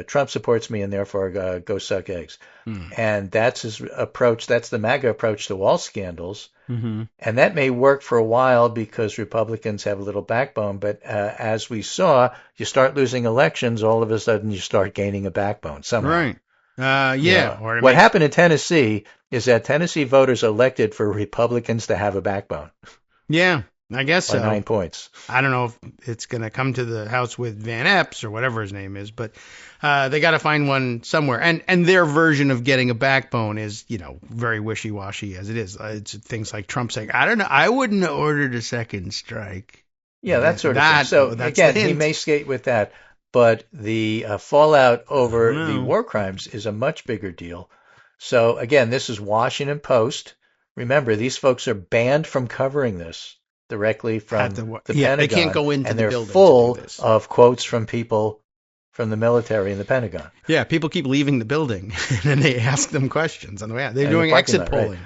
Trump supports me and therefore go suck eggs. And that's his approach. That's the MAGA approach to all scandals. And that may work for a while because Republicans have a little backbone. But as we saw, you start losing elections, all of a sudden you start gaining a backbone somehow. Right. What happened in Tennessee is that Tennessee voters elected for Republicans to have a backbone. Yeah. I guess so. 9 points. I don't know if it's going to come to the House with Van Epps or whatever his name is, but they got to find one somewhere. And their version of getting a backbone is, very wishy-washy as it is. It's things like Trump saying, I don't know, I wouldn't have ordered a second strike. Yeah, that sort of thing. So, again, he may skate with that, but the fallout over the war crimes is a much bigger deal. So again, this is Washington Post. Remember, these folks are banned from covering this directly from the Pentagon. They can't go into the building. And they're full of quotes from people from the military and the Pentagon. Yeah, people keep leaving the building, and then they ask them questions on the way out. They're doing exit polling. Right.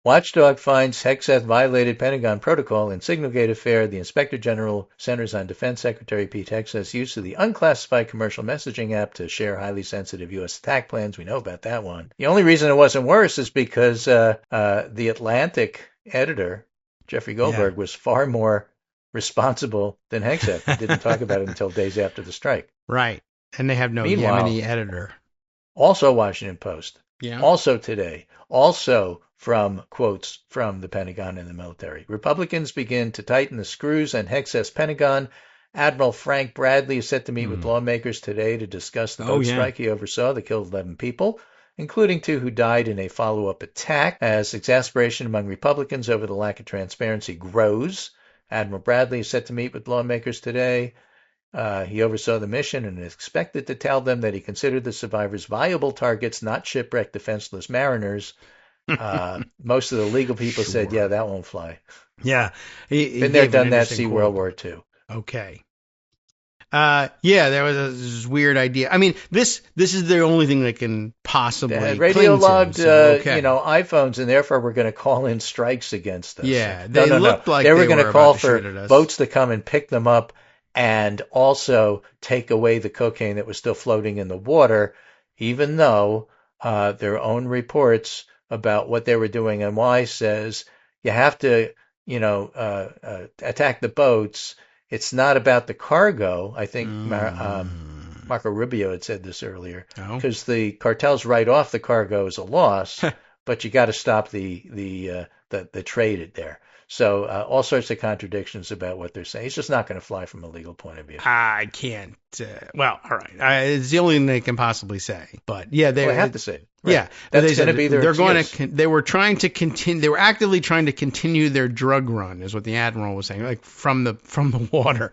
Watchdog finds Hegseth violated Pentagon protocol in Signal Gate affair. The Inspector General centers on Defense Secretary Pete Hicseth's use of the unclassified commercial messaging app to share highly sensitive U.S. attack plans. We know about that one. The only reason it wasn't worse is because the Atlantic editor, Jeffrey Goldberg, was far more responsible than Hegseth. He didn't talk about it until days after the strike. Right. And they have no Yemeni editor. Also Washington Post. Yeah. Also today. Also from quotes from the Pentagon and the military. Republicans begin to tighten the screws on Hegseth's Pentagon. Admiral Frank Bradley is set to meet with lawmakers today to discuss the boat strike he oversaw that killed 11 people, including 2 who died in a follow-up attack. As exasperation among Republicans over the lack of transparency grows, Admiral Bradley is set to meet with lawmakers today. He oversaw the mission and is expected to tell them that he considered the survivors viable targets, not shipwrecked defenseless mariners. Most of the legal people said, yeah, that won't fly. Yeah. Been there, done that, see World War II. Okay. There was this weird idea. I mean, this is the only thing that can possibly radio logged, iPhones, and therefore we're going to call in strikes against us. Yeah, they looked like they were going to call for boats to come and pick them up and also take away the cocaine that was still floating in the water, even though their own reports about what they were doing and why says you have to, attack the boats. It's not about the cargo. I think Marco Rubio had said this earlier, because the cartels write off the cargo as a loss, but you got to stop the trade there. So all sorts of contradictions about what they're saying. It's just not going to fly from a legal point of view. I can't. All right. It's the only thing they can possibly say. But yeah, they have to say it. Right. Yeah, that's going to be their. They're going to. They were trying to continue. They were actively trying to continue their drug run, is what the admiral was saying, like from the water,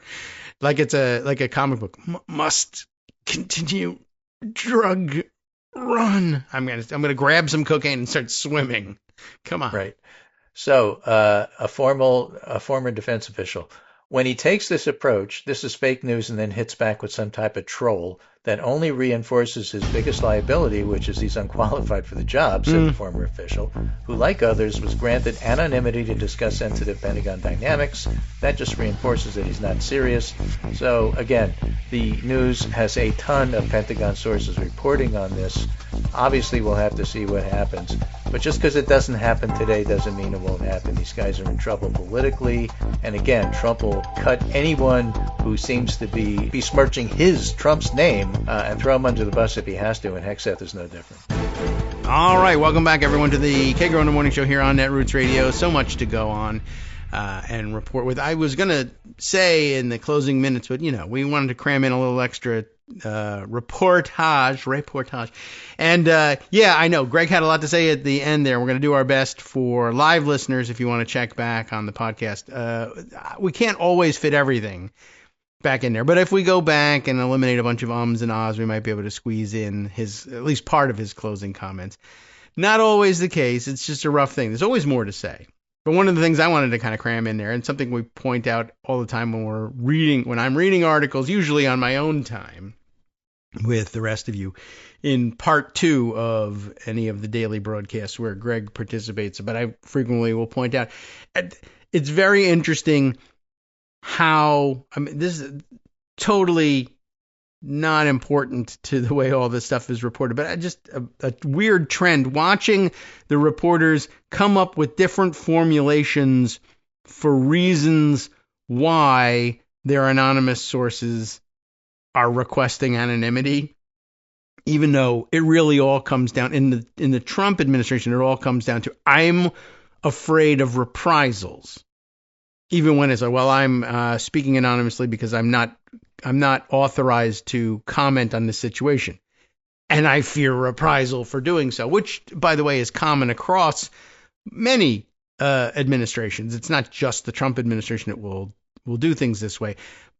like it's a comic book. Must continue drug run. I'm gonna grab some cocaine and start swimming. Come on. Right. So a former defense official, when he takes this approach, this is fake news, and then hits back with some type of troll that only reinforces his biggest liability, which is he's unqualified for the job, said the former official, who, like others, was granted anonymity to discuss sensitive Pentagon dynamics. That just reinforces that he's not serious. So, again, the news has a ton of Pentagon sources reporting on this. Obviously, we'll have to see what happens. But just because it doesn't happen today doesn't mean it won't happen. These guys are in trouble politically. And again, Trump will cut anyone who seems to be besmirching Trump's name, and throw him under the bus if he has to, and Hegseth is no different. All right, welcome back, everyone, to the Kagro in the Morning Show here on Netroots Radio. So much to go on and report with. I was going to say in the closing minutes, but, we wanted to cram in a little extra reportage. And, I know Greg had a lot to say at the end there. We're going to do our best for live listeners if you want to check back on the podcast. We can't always fit everything back in there, but if we go back and eliminate a bunch of ums and ahs, we might be able to squeeze in at least part of his closing comments. Not always the case. It's just a rough thing. There's always more to say. But one of the things I wanted to kind of cram in there, and something we point out all the time when I'm reading articles, usually on my own time with the rest of you, in part 2 of any of the daily broadcasts where Greg participates, but I frequently will point out, it's very interesting how, this is totally not important to the way all this stuff is reported, but just a weird trend, watching the reporters come up with different formulations for reasons why their anonymous sources are requesting anonymity, even though it really all comes down, in the Trump administration, it all comes down to, I'm afraid of reprisals. Even when it's like, well, I'm speaking anonymously because I'm not authorized to comment on this situation, and I fear reprisal for doing so, which, by the way, is common across many administrations. It's not just the Trump administration that will do things this way,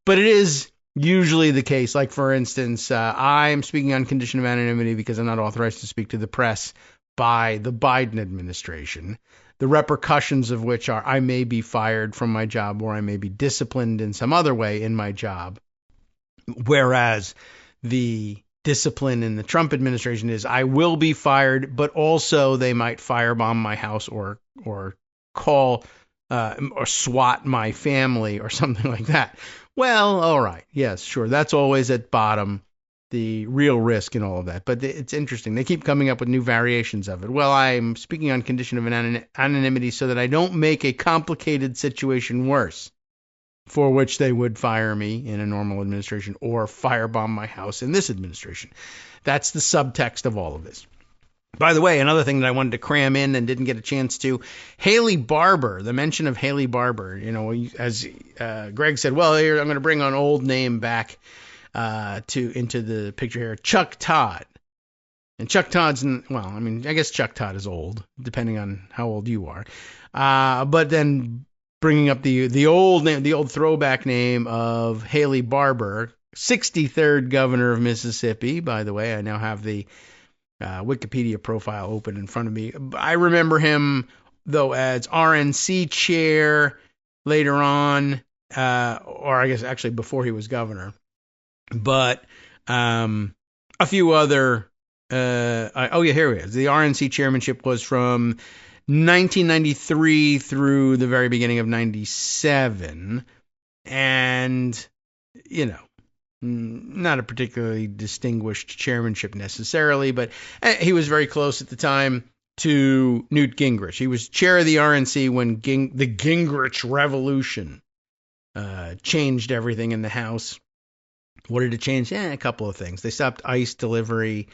but it is usually the case. Like, for instance, I'm speaking on condition of anonymity because I'm not authorized to speak to the press, by the Biden administration, the repercussions of which are I may be fired from my job or I may be disciplined in some other way in my job. Whereas the discipline in the Trump administration is I will be fired, but also they might firebomb my house or call or SWAT my family or something like that. Well, all right. Yes, sure. That's always at bottom the real risk in all of that. But it's interesting. They keep coming up with new variations of it. Well, I'm speaking on condition of anonymity so that I don't make a complicated situation worse, for which they would fire me in a normal administration or firebomb my house in this administration. That's the subtext of all of this. By the way, another thing that I wanted to cram in and didn't get a chance to, Haley Barbour, the mention of Haley Barbour, as Greg said, well, here, I'm going to bring an old name back into the picture here, Chuck Todd. And Chuck Todd's, I guess Chuck Todd is old, depending on how old you are. But then bringing up the old name, the old throwback name of Haley Barbour, 63rd governor of Mississippi. By the way, I now have the Wikipedia profile open in front of me. I remember him, though, as RNC chair later on, or I guess actually before he was governor. But a few other, here he is. The RNC chairmanship was from 1993 through the very beginning of 97. And, not a particularly distinguished chairmanship necessarily, but he was very close at the time to Newt Gingrich. He was chair of the RNC when the Gingrich Revolution changed everything in the House. What did it change? A couple of things. They stopped ICE delivery,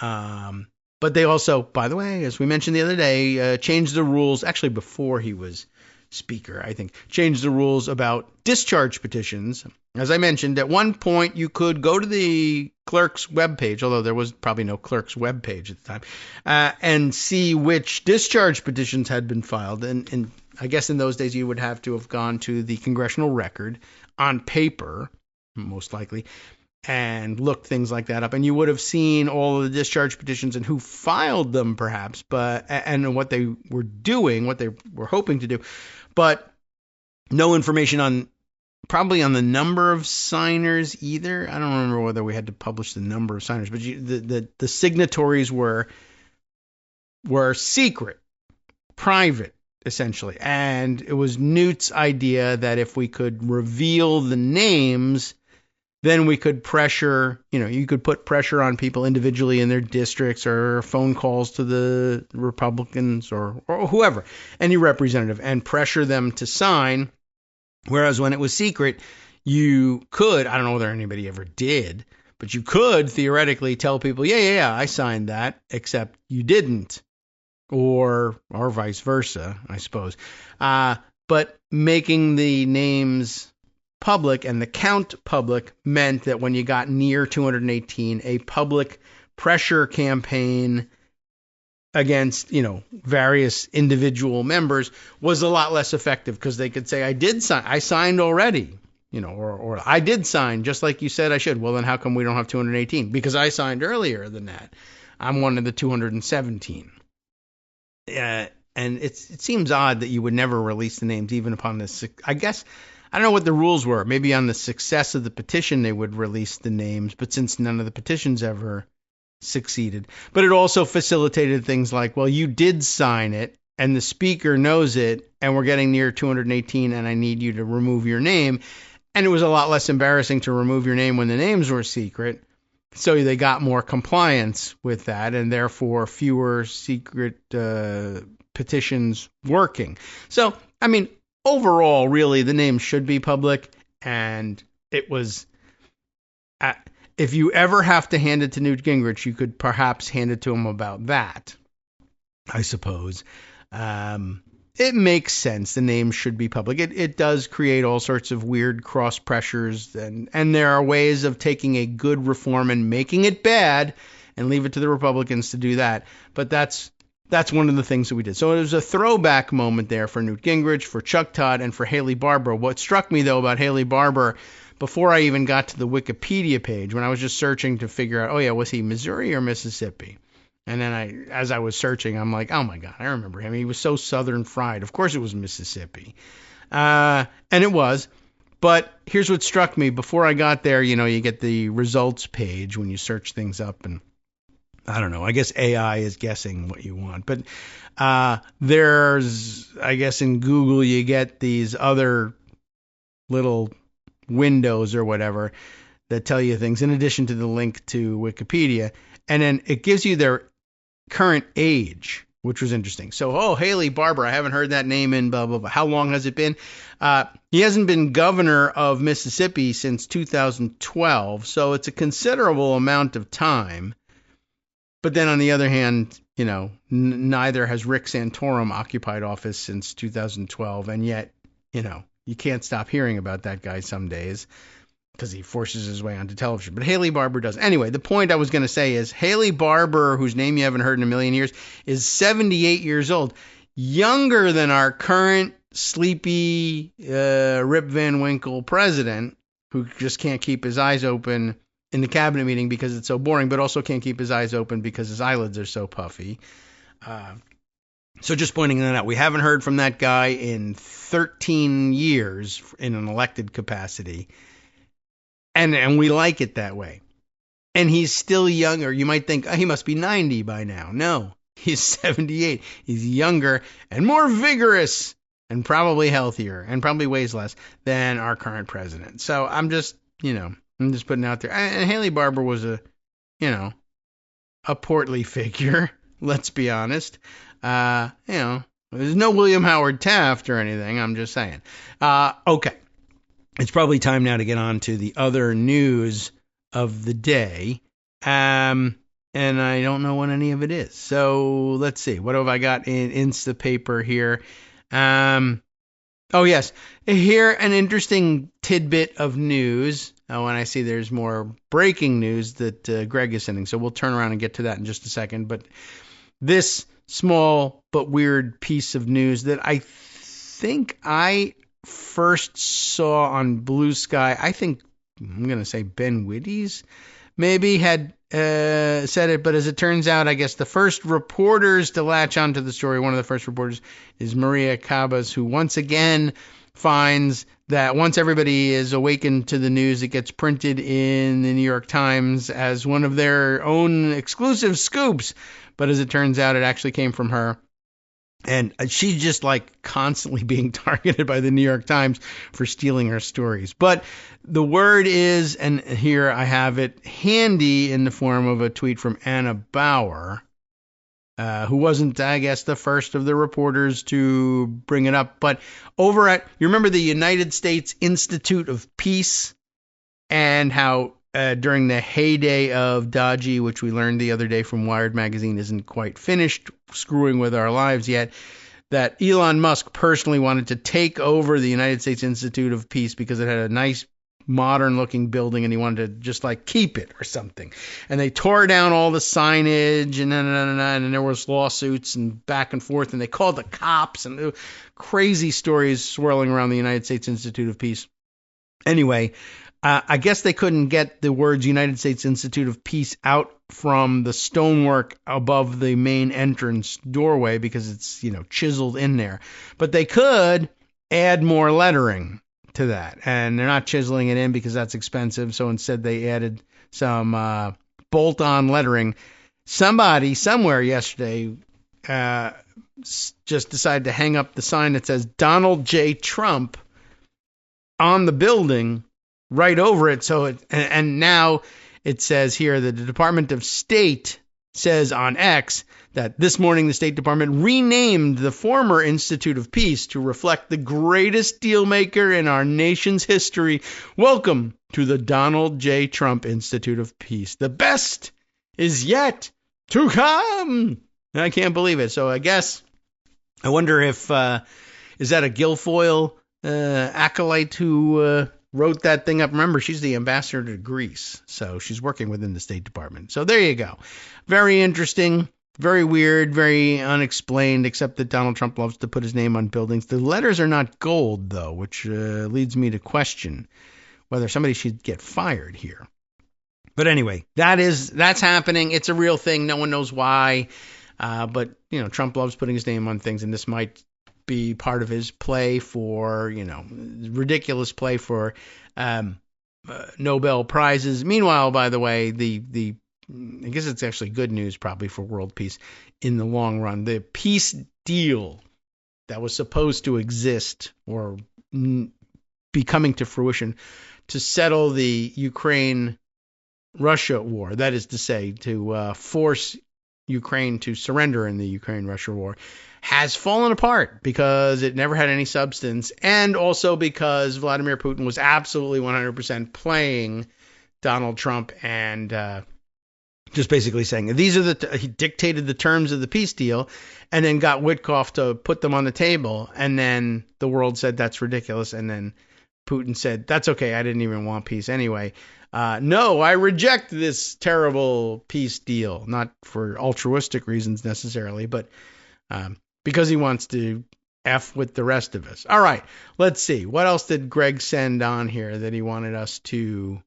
but they also, by the way, as we mentioned the other day, changed the rules, actually before he was Speaker, I think, changed the rules about discharge petitions. As I mentioned, at one point you could go to the clerk's webpage, although there was probably no clerk's webpage at the time, and see which discharge petitions had been filed. And I guess in those days you would have to have gone to the congressional record on paper, most likely, and looked things like that up. And you would have seen all of the discharge petitions and who filed them, perhaps, and what they were doing, what they were hoping to do. But no information probably on the number of signers either. I don't remember whether we had to publish the number of signers, but the signatories were secret, private, essentially. And it was Newt's idea that if we could reveal the names, then we could pressure, you could put pressure on people individually in their districts or phone calls to the Republicans or whoever, any representative, and pressure them to sign. Whereas when it was secret, you could, I don't know whether anybody ever did, but you could theoretically tell people, yeah, I signed that, except you didn't, or vice versa, I suppose. But making the names public and the count public meant that when you got near 218, a public pressure campaign against, various individual members was a lot less effective, because they could say, I signed already, or I did sign just like you said I should. Well, then how come we don't have 218? Because I signed earlier than that. I'm one of the 217. And it seems odd that you would never release the names even upon this. I guess, I don't know what the rules were. Maybe on the success of the petition they would release the names, but since none of the petitions ever succeeded. But it also facilitated things like, well, you did sign it and the speaker knows it, and we're getting near 218 and I need you to remove your name. And it was a lot less embarrassing to remove your name when the names were secret. So they got more compliance with that, and therefore fewer secret petitions working. So, overall, really, the names should be public, and it was, if you ever have to hand it to Newt Gingrich, you could perhaps hand it to him about that, I suppose. It makes sense. The names should be public. It does create all sorts of weird cross pressures, and there are ways of taking a good reform and making it bad and leave it to the Republicans to do that. But that's one of the things that we did. So it was a throwback moment there for Newt Gingrich, for Chuck Todd, and for Haley Barbour. What struck me, though, about Haley Barbour, before I even got to the Wikipedia page, when I was just searching to figure out, was he Missouri or Mississippi? And then as I was searching, I'm like, oh my God, I remember him. He was so Southern fried. Of course it was Mississippi. And it was. But here's what struck me. Before I got there, you get the results page when you search things up. And I don't know. I guess AI is guessing what you want. But there's, I guess in Google, you get these other little windows or whatever that tell you things in addition to the link to Wikipedia. And then it gives you their current age, which was interesting. So, Haley Barbour, I haven't heard that name in blah, blah, blah. How long has it been? He hasn't been governor of Mississippi since 2012, so it's a considerable amount of time. But then on the other hand, neither has Rick Santorum occupied office since 2012, and yet, you can't stop hearing about that guy some days because he forces his way onto television. But Haley Barbour does. Anyway, the point I was going to say is Haley Barbour, whose name you haven't heard in a million years, is 78 years old, younger than our current sleepy Rip Van Winkle president, who just can't keep his eyes open in the cabinet meeting because it's so boring, but also can't keep his eyes open because his eyelids are so puffy. So just pointing that out. We haven't heard from that guy in 13 years in an elected capacity. And we like it that way. And he's still younger. You might think, he must be 90 by now. No, he's 78. He's younger and more vigorous and probably healthier and probably weighs less than our current president. So I'm just putting it out there. And Haley Barbour was a portly figure. Let's be honest. There's no William Howard Taft or anything. I'm just saying. Okay. It's probably time now to get on to the other news of the day. And I don't know what any of it is. So let's see. What have I got in Instapaper here? Oh, yes. Here, an interesting tidbit of news. When I see there's more breaking news that Greg is sending. So we'll turn around and get to that in just a second. But this small but weird piece of news that I think I first saw on Blue Sky, I think I'm going to say Ben Wittes maybe had said it, but as it turns out, I guess the first reporters to latch onto the story, one of the first reporters is Maria Cabas, who once again finds that once everybody is awakened to the news, it gets printed in the New York Times as one of their own exclusive scoops. But as it turns out, it actually came from her. And she's just like constantly being targeted by the New York Times for stealing her stories. But the word is, and here I have it handy in the form of a tweet from Anna Bauer, who wasn't, I guess, the first of the reporters to bring it up. But over at, you remember the United States Institute of Peace and how during the heyday of Dodgy, which we learned the other day from Wired Magazine isn't quite finished screwing with our lives yet, that Elon Musk personally wanted to take over the United States Institute of Peace because it had a nice modern-looking building and he wanted to just like keep it or something. And they tore down all the signage and there was lawsuits and back and forth and they called the cops and crazy stories swirling around the United States Institute of Peace. Anyway, I guess they couldn't get the words United States Institute of Peace out from the stonework above the main entrance doorway because it's, chiseled in there. But they could add more lettering to that. And they're not chiseling it in because that's expensive. So instead they added some bolt-on lettering. Somebody somewhere yesterday just decided to hang up the sign that says Donald J. Trump on the building right over it. So and now it says here that the Department of State says on X that this morning the State Department renamed the former Institute of Peace to reflect the greatest deal maker in our nation's history. Welcome to the Donald J. Trump Institute of Peace. The best is yet to come. I can't believe it. So I wonder if is that a Guilfoyle acolyte who wrote that thing up. Remember, she's the ambassador to Greece, so she's working within the State Department. So there you go. Very interesting, very weird, very unexplained, except that Donald Trump loves to put his name on buildings. The letters are not gold, though, which leads me to question whether somebody should get fired here. But anyway, that's happening. It's a real thing. No one knows why. But, Trump loves putting his name on things, and this might be part of his play for, ridiculous play for Nobel Prizes. Meanwhile, by the way, I guess it's actually good news probably for world peace in the long run. The peace deal that was supposed to exist or be coming to fruition to settle the Ukraine-Russia war, that is to say, to force Ukraine to surrender in the Ukraine-Russia war, has fallen apart because it never had any substance, and also because Vladimir Putin was absolutely 100% playing Donald Trump and just basically saying these are he dictated the terms of the peace deal, and then got Witkoff to put them on the table, and then the world said that's ridiculous, and then Putin said that's okay, I didn't even want peace anyway. No, I reject this terrible peace deal, not for altruistic reasons necessarily, but because he wants to F with the rest of us. All right, let's see. What else did Greg send on here that he wanted us to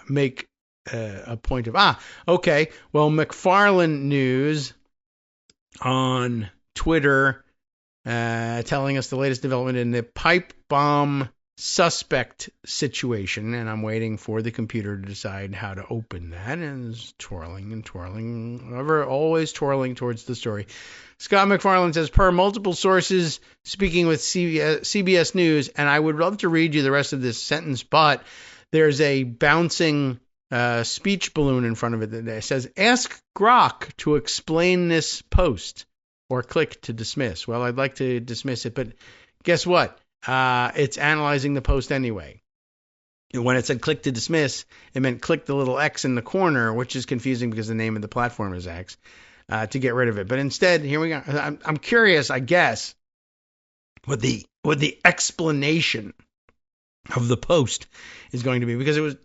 make a point of? Okay. Well, McFarland News on Twitter telling us the latest development in the pipe bomb suspect situation, and I'm waiting for the computer to decide how to open that, and it's twirling and twirling, always twirling towards the story. Scott McFarland says, per multiple sources speaking with CBS News, and I would love to read you the rest of this sentence, but there's a bouncing speech balloon in front of it that says, ask Grok to explain this post, or click to dismiss. Well, I'd like to dismiss it, but guess what? It's analyzing the post anyway. When it said click to dismiss, it meant click the little X in the corner, which is confusing because the name of the platform is X, to get rid of it. But instead, here we go. I'm curious, I guess, what the explanation of the post is going to be, because it was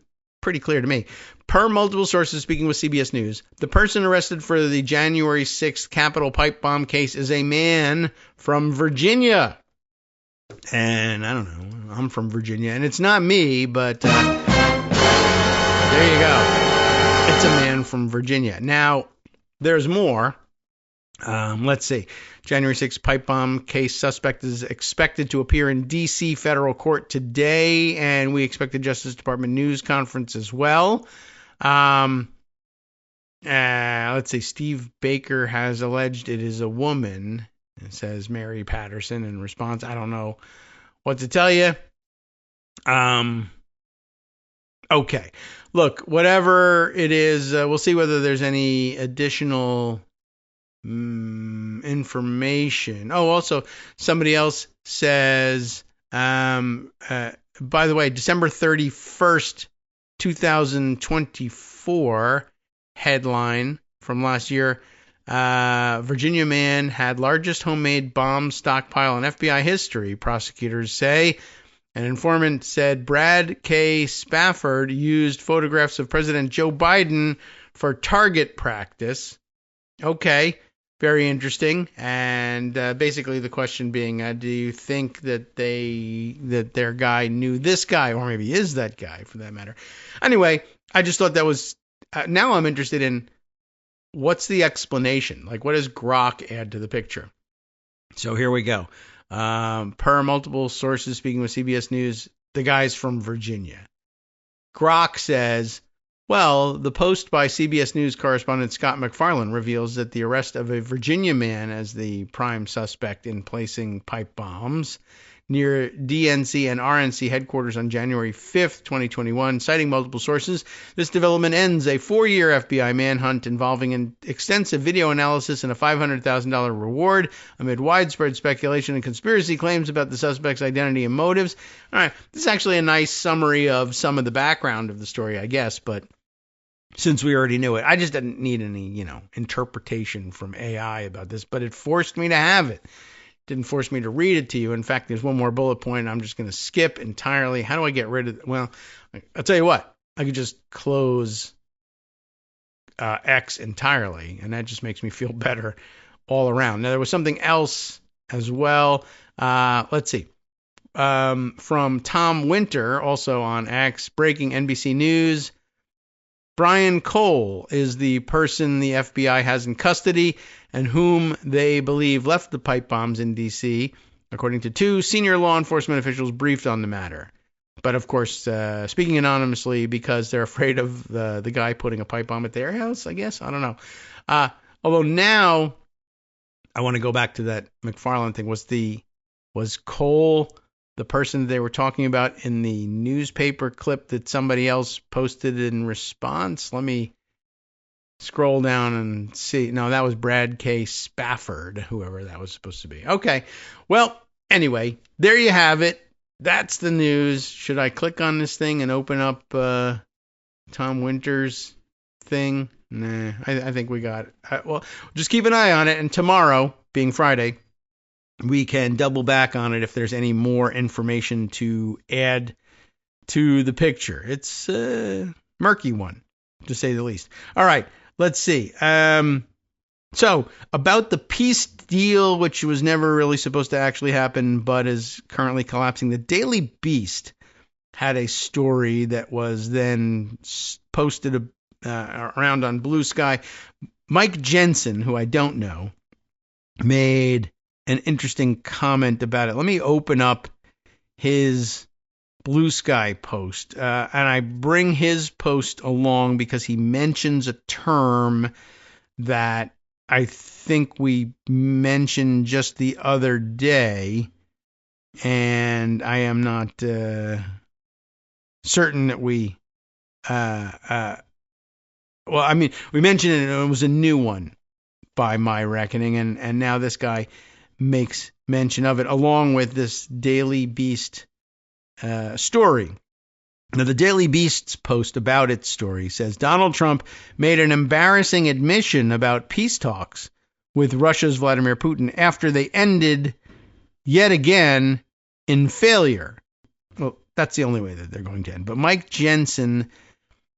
pretty clear to me. Per multiple sources speaking with CBS News, the person arrested for the January 6th Capitol pipe bomb case is a man from Virginia. And I don't know, I'm from Virginia, and it's not me, but there you go. It's a man from Virginia. Now, there's more. Let's see. January 6th pipe bomb case suspect is expected to appear in D.C. federal court today, and we expect the Justice Department news conference as well. Let's see. Steve Baker has alleged it is a woman. It says Mary Patterson in response. I don't know what to tell you. Okay. Look, whatever it is, we'll see whether there's any additional information. Oh, also, somebody else says, by the way, December 31st, 2024, headline from last year, Virginia man had largest homemade bomb stockpile in FBI history, prosecutors say. An informant said Brad K. Spafford used photographs of President Joe Biden for target practice. Okay, very interesting. And basically the question being, do you think that their guy knew this guy, or maybe is that guy for that matter? Anyway, I just thought that was, now I'm interested in, what's the explanation? Like, what does Grok add to the picture? So here we go. Per multiple sources speaking with CBS News, the guy's from Virginia. Grok says, well, the post by CBS News correspondent Scott McFarland reveals that the arrest of a Virginia man as the prime suspect in placing pipe bombs near DNC and RNC headquarters on January 5th, 2021, citing multiple sources. This development ends a 4-year FBI manhunt involving an extensive video analysis and a $500,000 reward amid widespread speculation and conspiracy claims about the suspect's identity and motives. All right, this is actually a nice summary of some of the background of the story, I guess, but since we already knew it, I just didn't need any, interpretation from AI about this, but it forced me to have it. Didn't force me to read it to you. In fact, there's one more bullet point I'm just going to skip entirely. How do I get rid of it? Well, I'll tell you what. I could just close X entirely, and that just makes me feel better all around. Now, there was something else as well. Let's see. From Tom Winter, also on X, breaking NBC News. Brian Cole is the person the FBI has in custody and whom they believe left the pipe bombs in D.C., according to 2 senior law enforcement officials briefed on the matter. But, of course, speaking anonymously because they're afraid of the guy putting a pipe bomb at their house, I guess. I don't know. Although now I want to go back to that McFarland thing. Was Cole the person they were talking about in the newspaper clip that somebody else posted in response? Let me scroll down and see. No, that was Brad K. Spafford, whoever that was supposed to be. Okay. Well, anyway, there you have it. That's the news. Should I click on this thing and open up Tom Winters' thing? Nah, I think we got it. Well, just keep an eye on it. And tomorrow, being Friday, we can double back on it if there's any more information to add to the picture. It's a murky one, to say the least. All right, let's see. So, about the peace deal, which was never really supposed to actually happen, but is currently collapsing, the Daily Beast had a story that was then posted around on Blue Sky. Mike Jensen, who I don't know, made an interesting comment about it. Let me open up his Blue Sky post. And I bring his post along because he mentions a term that I think we mentioned just the other day. And I am not certain that we... well, I mean, we mentioned it, and it was a new one by my reckoning. And now this guy makes mention of it, along with this Daily Beast story. Now, the Daily Beast's post about its story says, Donald Trump made an embarrassing admission about peace talks with Russia's Vladimir Putin after they ended yet again in failure. Well, that's the only way that they're going to end. But Mike Jensen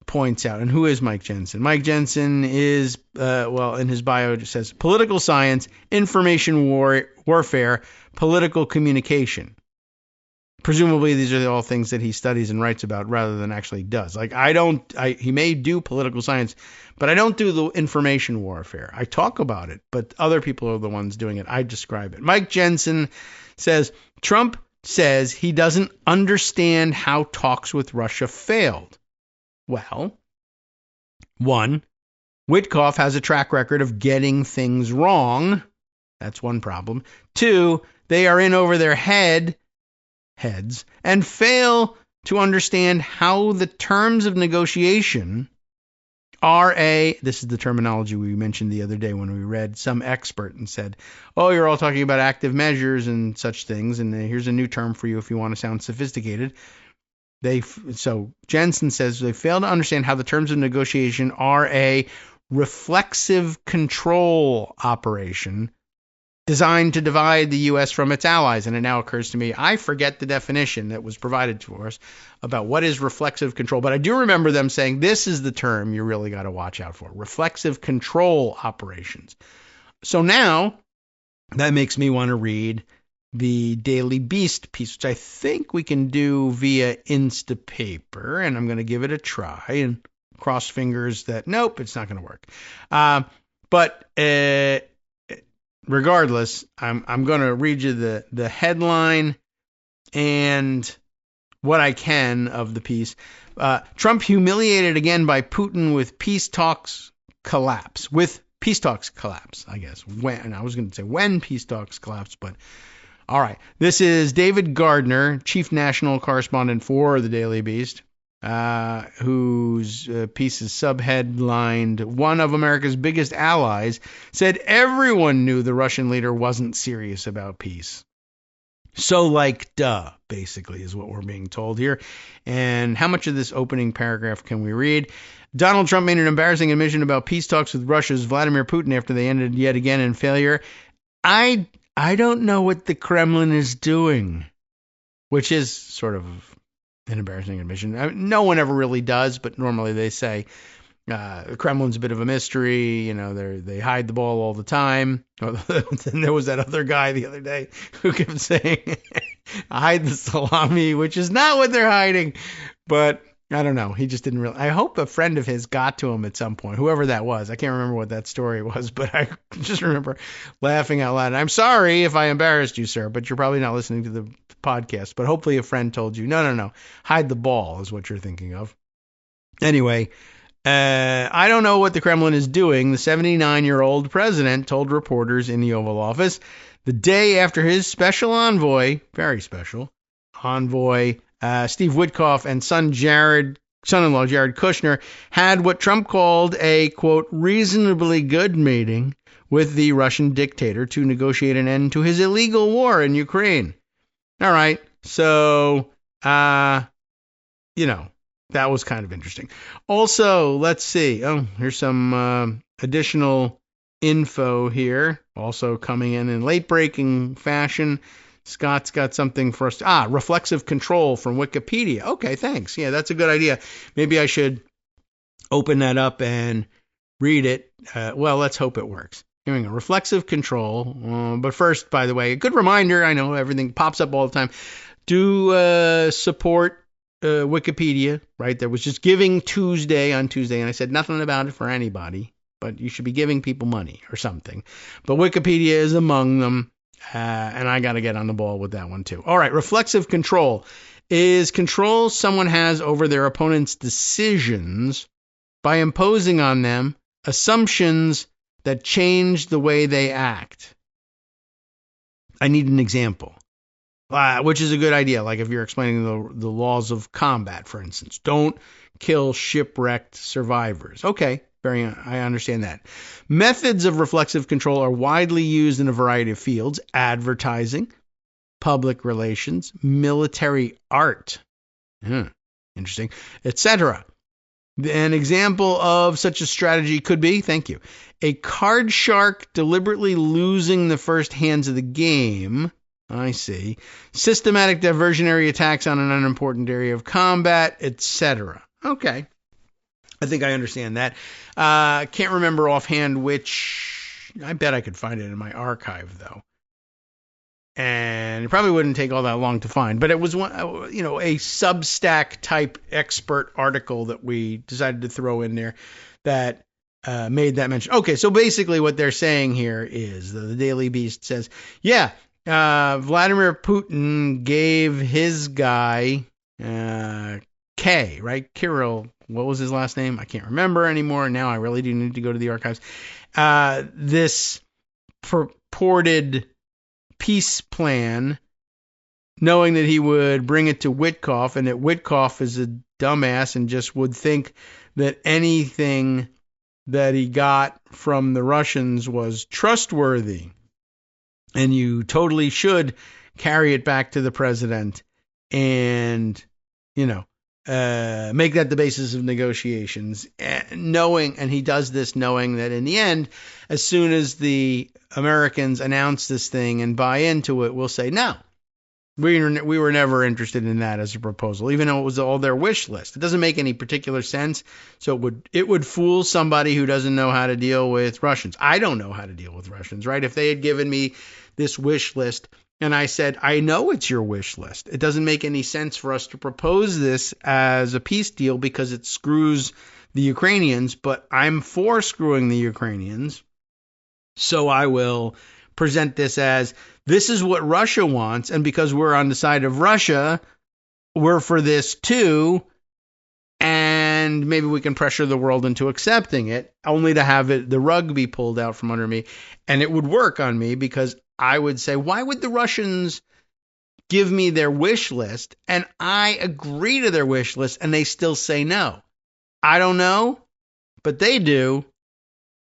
points out, and who is Mike Jensen? Mike Jensen is, in his bio it says, political science, information warfare, political communication. Presumably these are all things that he studies and writes about rather than actually does. Like, he may do political science, but I don't do the information warfare. I talk about it, but other people are the ones doing it. I describe it. Mike Jensen says, Trump says he doesn't understand how talks with Russia failed. Well, 1, Witkoff has a track record of getting things wrong. That's one problem. 2, they are in over their heads and fail to understand how the terms of negotiation are this is the terminology we mentioned the other day when we read some expert and said, oh, you're all talking about active measures and such things, and here's a new term for you if you want to sound sophisticated. So Jensen says they fail to understand how the terms of negotiation are a reflexive control operation designed to divide the U.S. from its allies. And it now occurs to me, I forget the definition that was provided to us about what is reflexive control. But I do remember them saying this is the term you really got to watch out for, reflexive control operations. So now that makes me want to read the Daily Beast piece, which I think we can do via Instapaper, and I'm going to give it a try and cross fingers that, nope, it's not going to work. But regardless, I'm going to read you the headline and what I can of the piece. Trump humiliated again by Putin with peace talks collapse. With peace talks collapse, I guess. When I was going to say when peace talks collapse, but all right. This is David Gardner, chief national correspondent for the Daily Beast, whose piece is subheadlined, One of America's Biggest Allies said everyone knew the Russian leader wasn't serious about peace. So, like, duh, basically, is what we're being told here. And how much of this opening paragraph can we read? Donald Trump made an embarrassing admission about peace talks with Russia's Vladimir Putin after they ended yet again in failure. I don't know what the Kremlin is doing, which is sort of an embarrassing admission. No one ever really does, but normally they say the Kremlin's a bit of a mystery. You know, they hide the ball all the time. And there was that other guy the other day who kept saying, hide the salami, which is not what they're hiding. But I don't know. He just didn't really. I hope a friend of his got to him at some point, whoever that was. I can't remember what that story was, but I just remember laughing out loud. And I'm sorry if I embarrassed you, sir, but you're probably not listening to the podcast. But hopefully a friend told you, no. Hide the ball is what you're thinking of. Anyway, I don't know what the Kremlin is doing. The 79-year-old president told reporters in the Oval Office the day after his special envoy, very special, envoy, Steve Witkoff and son-in-law Jared Kushner had what Trump called a, quote, reasonably good meeting with the Russian dictator to negotiate an end to his illegal war in Ukraine. All right, so, that was kind of interesting. Also, let's see. Oh, here's some additional info here, also coming in late-breaking fashion. Scott's got something for us. Reflexive control from Wikipedia. Okay, thanks. Yeah, that's a good idea. Maybe I should open that up and read it. Well, let's hope it works. Here we go. Reflexive control. But first, by the way, a good reminder. I know everything pops up all the time. Do support Wikipedia, right? There was just Giving Tuesday on Tuesday, and I said nothing about it for anybody, but you should be giving people money or something. But Wikipedia is among them. And I got to get on the ball with that one too. All right. Reflexive control is control someone has over their opponent's decisions by imposing on them assumptions that change the way they act. I need an example, which is a good idea. Like if you're explaining the laws of combat, for instance, don't kill shipwrecked survivors. Okay. I understand that. Methods of reflexive control are widely used in a variety of fields: advertising, public relations, military art, interesting, etc. An example of such a strategy could be, a card shark deliberately losing the first hands of the game. I see. Systematic diversionary attacks on an unimportant area of combat, etc. Okay. I think I understand that. Can't remember offhand which. I bet I could find it in my archive, though. And it probably wouldn't take all that long to find. But it was one, a Substack type expert article that we decided to throw in there that made that mention. Okay, so basically what they're saying here is the Daily Beast says, Vladimir Putin gave his guy K, right? Kirill. What was his last name? I can't remember anymore. Now I really do need to go to the archives. This purported peace plan, knowing that he would bring it to Witkoff, and that Witkoff is a dumbass and just would think that anything that he got from the Russians was trustworthy. And you totally should carry it back to the president and, make that the basis of negotiations, and he does this knowing that in the end, as soon as the Americans announce this thing and buy into it, we'll say, no, we were never interested in that as a proposal, even though it was all their wish list. It doesn't make any particular sense. So it would fool somebody who doesn't know how to deal with Russians. I don't know how to deal with Russians, right? If they had given me this wish list, and I said, I know it's your wish list. It doesn't make any sense for us to propose this as a peace deal because it screws the Ukrainians, but I'm for screwing the Ukrainians. So I will present this as, this is what Russia wants, and because we're on the side of Russia, we're for this too, and maybe we can pressure the world into accepting it, only to have the rug be pulled out from under me. And it would work on me because I would say, why would the Russians give me their wish list and I agree to their wish list and they still say no? I don't know, but they do.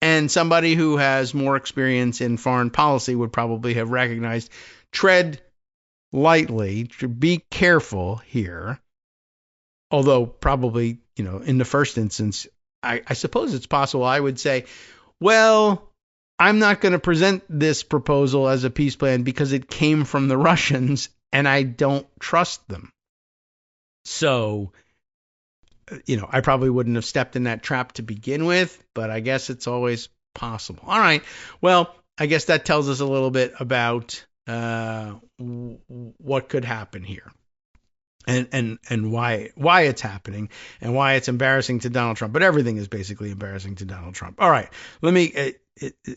And somebody who has more experience in foreign policy would probably have recognized, tread lightly, be careful here. Although probably, in the first instance, I suppose it's possible I would say, well, I'm not going to present this proposal as a peace plan because it came from the Russians and I don't trust them. So, I probably wouldn't have stepped in that trap to begin with, but I guess it's always possible. All right. Well, I guess that tells us a little bit about what could happen here. and why it's happening and why it's embarrassing to Donald Trump. But everything is basically embarrassing to Donald Trump. All right,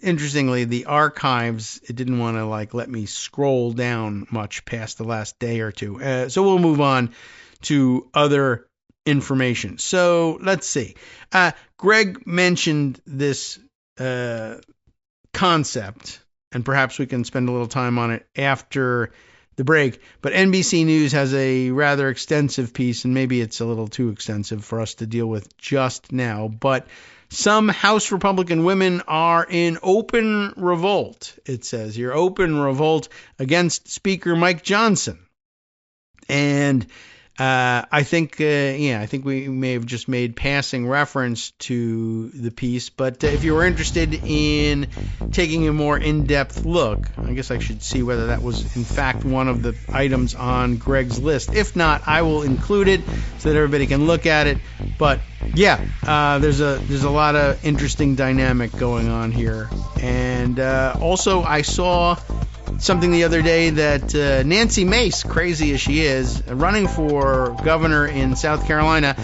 interestingly, the archives, it didn't want to let me scroll down much past the last day or two. So we'll move on to other information. So let's see. Greg mentioned this concept, and perhaps we can spend a little time on it after the break. But NBC News has a rather extensive piece, and maybe it's a little too extensive for us to deal with just now. But some House Republican women are in open revolt. It says here, open revolt against Speaker Mike Johnson. And I think we may have just made passing reference to the piece, but if you were interested in taking a more in-depth look, I guess I should see whether that was in fact one of the items on Greg's list. If not, I will include it so that everybody can look at it. But yeah, there's a lot of interesting dynamic going on here, and also I saw something the other day that Nancy Mace, crazy as she is, running for governor in South Carolina,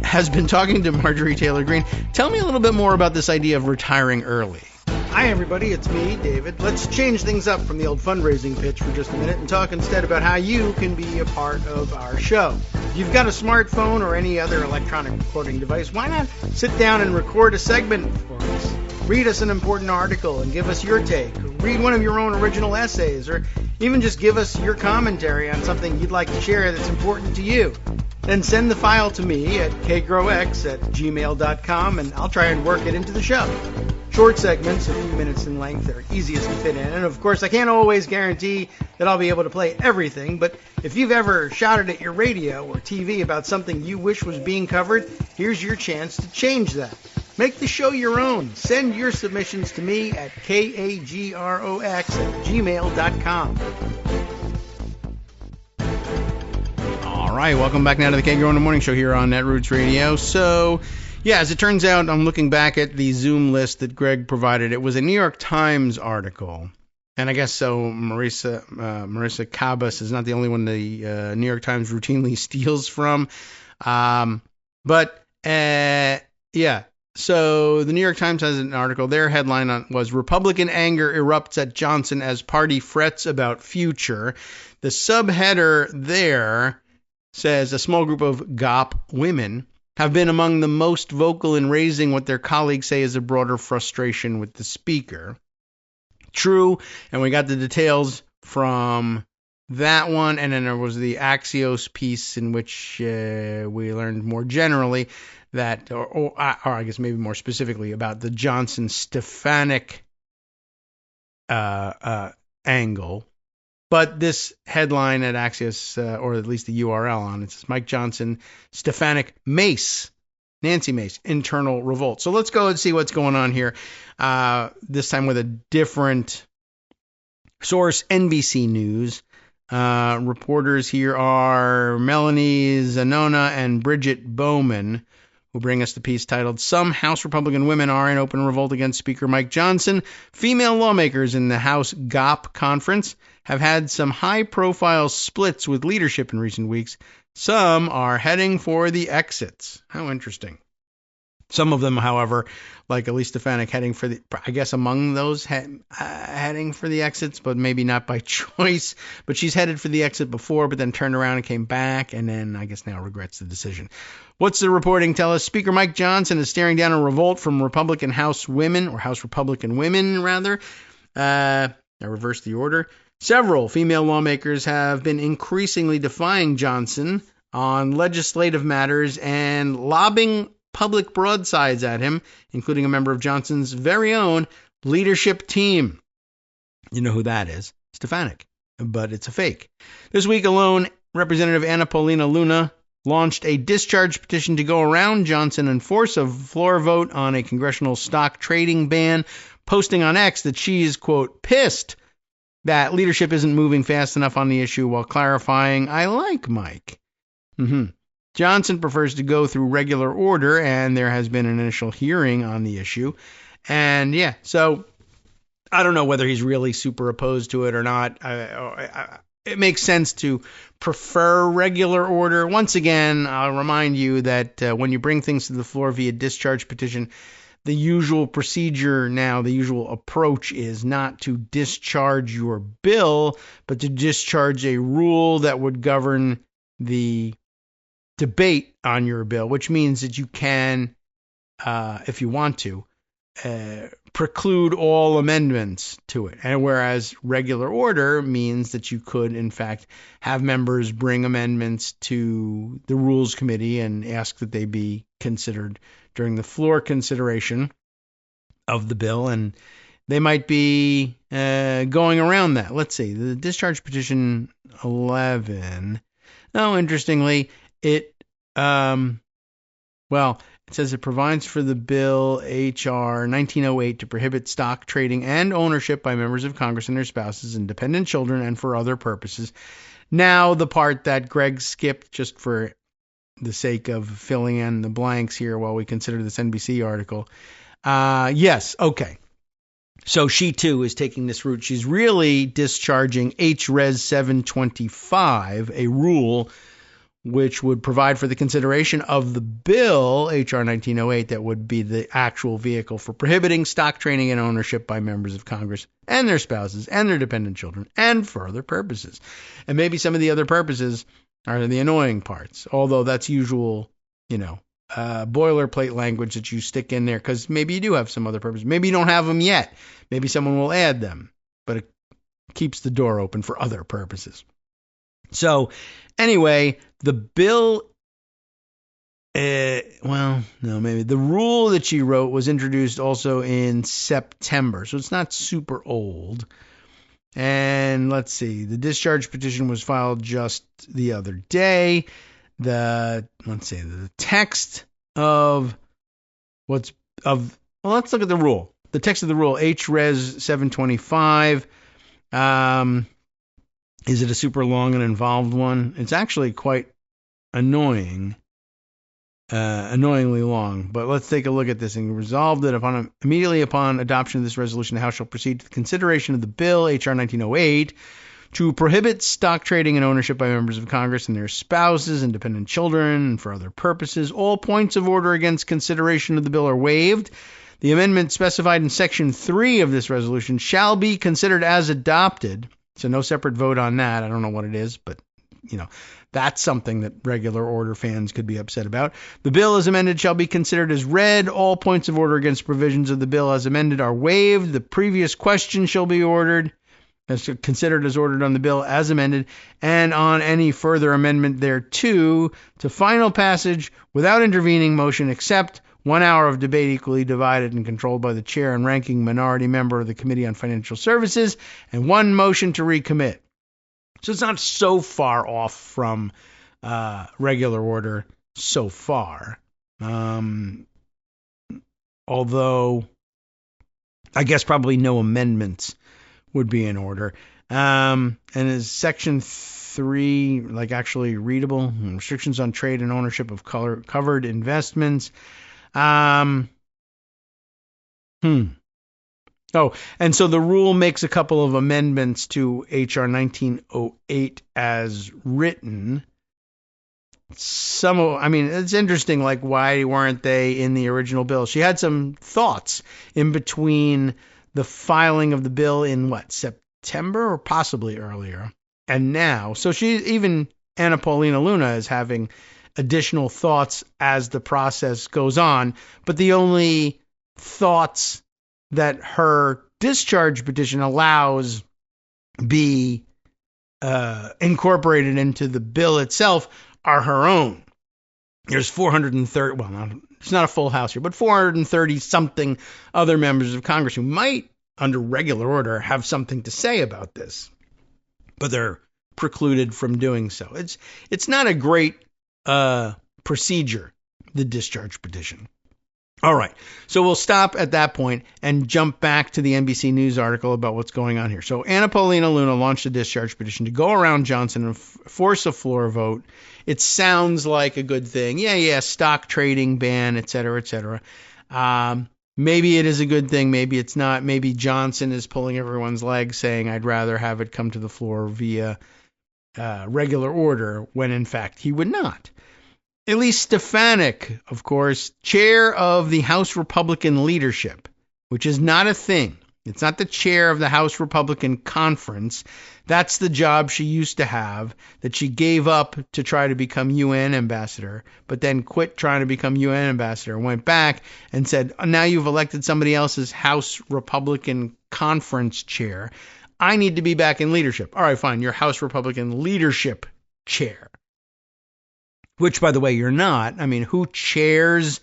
has been talking to Marjorie Taylor Greene. Tell me a little bit more about this idea of retiring early. Hi, everybody. It's me, David. Let's change things up from the old fundraising pitch for just a minute and talk instead about how you can be a part of our show. If you've got a smartphone or any other electronic recording device, why not sit down and record a segment for us? Read us an important article and give us your take. Read one of your own original essays, or even just give us your commentary on something you'd like to share that's important to you. Then send the file to me at kagrox@gmail.com, and I'll try and work it into the show. Short segments, a few minutes in length, are easiest to fit in. And of course, I can't always guarantee that I'll be able to play everything, but if you've ever shouted at your radio or TV about something you wish was being covered, here's your chance to change that. Make the show your own. Send your submissions to me at kagrox@gmail.com. All right, welcome back now to the Kagro in the Morning Show here on Netroots Radio. So, yeah, as it turns out, I'm looking back at the Zoom list that Greg provided. It was a New York Times article. And I guess so Marissa Kabas is not the only one the New York Times routinely steals from. Yeah. So the New York Times has an article. Their headline was Republican anger erupts at Johnson as party frets about future. The subheader there says a small group of Gop women have been among the most vocal in raising what their colleagues say is a broader frustration with the speaker. True, and we got the details from that one, and then there was the Axios piece in which we learned more generally that, or I guess maybe more specifically, about the Johnson Stefanik angle. But this headline at Axios, or at least the URL on it, says Mike Johnson, Stefanik, Mace, Nancy Mace, internal revolt. So let's go and see what's going on here, this time with a different source, NBC News. Reporters here are Melanie Zanona and Bridget Bowman, who bring us the piece titled, Some House Republican Women Are in Open Revolt Against Speaker Mike Johnson. Female lawmakers in the House GOP conference have had some high-profile splits with leadership in recent weeks. Some are heading for the exits. How interesting. Some of them, however, like Elise Stefanik, heading for the, I guess among those heading for the exits, but maybe not by choice. But she's headed for the exit before, but then turned around and came back, and then I guess now regrets the decision. What's the reporting tell us? Speaker Mike Johnson is staring down a revolt from Republican House women, or House Republican women, rather. I reversed the order. Several female lawmakers have been increasingly defying Johnson on legislative matters and lobbing public broadsides at him, including a member of Johnson's very own leadership team. You know who that is. Stefanik. But it's a fake. This week alone, Representative Anna Paulina Luna launched a discharge petition to go around Johnson and force a floor vote on a congressional stock trading ban, posting on X that she is, quote, pissed that leadership isn't moving fast enough on the issue while clarifying, I like Mike. Johnson prefers to go through regular order, and there has been an initial hearing on the issue. And yeah, so I don't know whether he's really super opposed to it or not. it makes sense to prefer regular order. Once again, I'll remind you that when you bring things to the floor via discharge petition, the usual procedure now, the usual approach is not to discharge your bill, but to discharge a rule that would govern the debate on your bill, which means that you can, if you want to, preclude all amendments to it. And whereas regular order means that you could, in fact, have members bring amendments to the Rules Committee and ask that they be considered during the floor consideration of the bill. And they might be going around that. Let's see, the discharge petition 11. Oh, interestingly, it says it provides for the bill H.R. 1908 to prohibit stock trading and ownership by members of Congress and their spouses and dependent children and for other purposes. Now, the part that Greg skipped just for the sake of filling in the blanks here while we consider this NBC article. Yes, okay. So she, too, is taking this route. She's really discharging H.Res. 725, a rule which would provide for the consideration of the bill, H.R. 1908, that would be the actual vehicle for prohibiting stock trading and ownership by members of Congress and their spouses and their dependent children and for other purposes. And maybe some of the other purposes are the annoying parts, although that's usual, boilerplate language that you stick in there because maybe you do have some other purpose. Maybe you don't have them yet. Maybe someone will add them, but it keeps the door open for other purposes. Anyway, the bill, the rule that she wrote was introduced also in September, so it's not super old. And let's see, the discharge petition was filed just the other day. The text of let's look at the rule. The text of the rule, H.Res. 725. Is it a super long and involved one? It's actually quite annoyingly long. But let's take a look at this and resolve that immediately upon adoption of this resolution, the House shall proceed to the consideration of the bill, H.R. 1908, to prohibit stock trading and ownership by members of Congress and their spouses and dependent children and for other purposes. All points of order against consideration of the bill are waived. The amendment specified in Section 3 of this resolution shall be considered as adopted. So no separate vote on that. I don't know what it is, but, that's something that regular order fans could be upset about. The bill as amended shall be considered as read. All points of order against provisions of the bill as amended are waived. The previous question shall be considered as ordered on the bill as amended, and on any further amendment thereto to final passage without intervening motion except 1 hour of debate equally divided and controlled by the chair and ranking minority member of the Committee on Financial Services, and 1 motion to recommit. So it's not so far off from regular order so far. Although I guess probably no amendments would be in order. And is Section 3 actually readable? Restrictions on trade and ownership of covered investments. Oh, and so the rule makes a couple of amendments to H.R. 1908 as written. It's interesting, why weren't they in the original bill? She had some thoughts in between the filing of the bill in, September or possibly earlier, and now. So Anna Paulina Luna is having additional thoughts as the process goes on, but the only thoughts that her discharge petition allows be incorporated into the bill itself are her own. There's 430, it's not a full house here, but 430 something other members of Congress who might, under regular order, have something to say about this, but they're precluded from doing so. It's not a great procedure, the discharge petition. All right, so we'll stop at that point and jump back to the NBC News article about what's going on here. So Anna Paulina Luna launched a discharge petition to go around Johnson and force a floor vote. It sounds like a good thing. Yeah, stock trading ban, et cetera, et cetera. Maybe it is a good thing. Maybe it's not. Maybe Johnson is pulling everyone's leg saying, I'd rather have it come to the floor via regular order when, in fact, he would not. Elise Stefanik, of course, chair of the House Republican leadership, which is not a thing. It's not the chair of the House Republican Conference. That's the job she used to have that she gave up to try to become UN ambassador, but then quit trying to become UN ambassador, went back and said, now you've elected somebody else's House Republican Conference chair. I need to be back in leadership. All right, fine. You're House Republican leadership chair. Which, by the way, you're not. I mean, who chairs,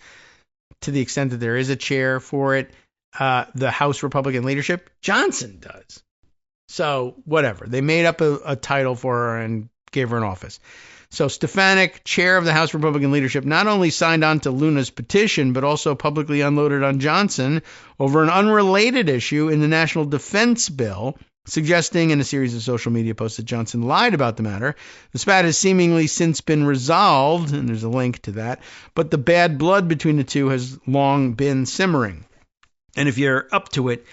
to the extent that there is a chair for it, the House Republican leadership? Johnson does. So, whatever. They made up a title for her and gave her an office. So, Stefanik, chair of the House Republican leadership, not only signed on to Luna's petition, but also publicly unloaded on Johnson over an unrelated issue in the National Defense Bill, suggesting in a series of social media posts that Johnson lied about the matter. The spat has seemingly since been resolved, and there's a link to that, but the bad blood between the two has long been simmering. And if you're up to it,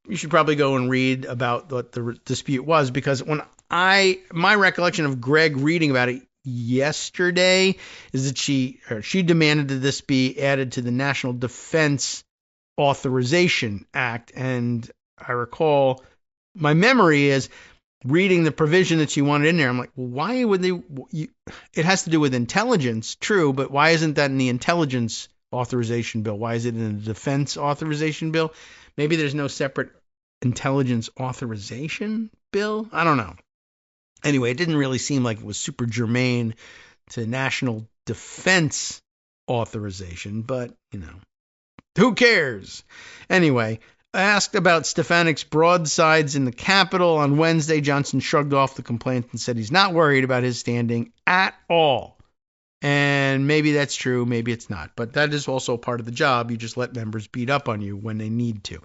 you should probably go and read about what the dispute was, because my recollection of Greg reading about it yesterday is that she demanded that this be added to the National Defense Authorization Act. And I recall, my memory is reading the provision that she wanted in there. I'm like, well, why would they? It has to do with intelligence, true, but why isn't that in the intelligence authorization bill? Why is it in the defense authorization bill? Maybe there's no separate intelligence authorization bill? I don't know. Anyway, it didn't really seem like it was super germane to national defense authorization, but, who cares? Anyway, asked about Stefanik's broadsides in the Capitol on Wednesday, Johnson shrugged off the complaint and said he's not worried about his standing at all. And maybe that's true, maybe it's not. But that is also part of the job. You just let members beat up on you when they need to.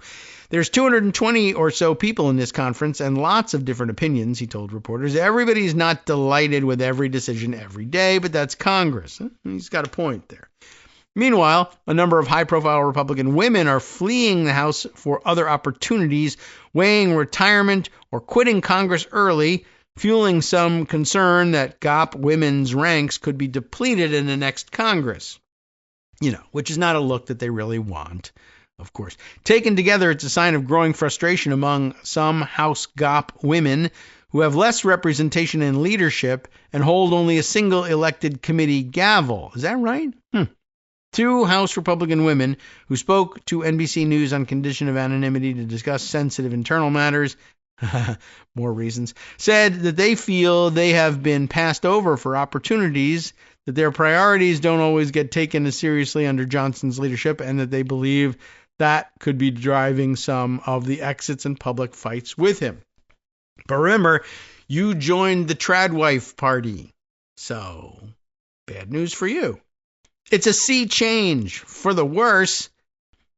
There's 220 or so people in this conference and lots of different opinions, he told reporters. Everybody's not delighted with every decision every day, but that's Congress. He's got a point there. Meanwhile, a number of high-profile Republican women are fleeing the House for other opportunities, weighing retirement or quitting Congress early, fueling some concern that GOP women's ranks could be depleted in the next Congress. Which is not a look that they really want, of course. Taken together, it's a sign of growing frustration among some House GOP women who have less representation in leadership and hold only a single elected committee gavel. Is that right? Two House Republican women who spoke to NBC News on condition of anonymity to discuss sensitive internal matters, more reasons, said that they feel they have been passed over for opportunities, that their priorities don't always get taken as seriously under Johnson's leadership, and that they believe that could be driving some of the exits and public fights with him. But remember, you joined the Tradwife party, so bad news for you. It's a sea change for the worse,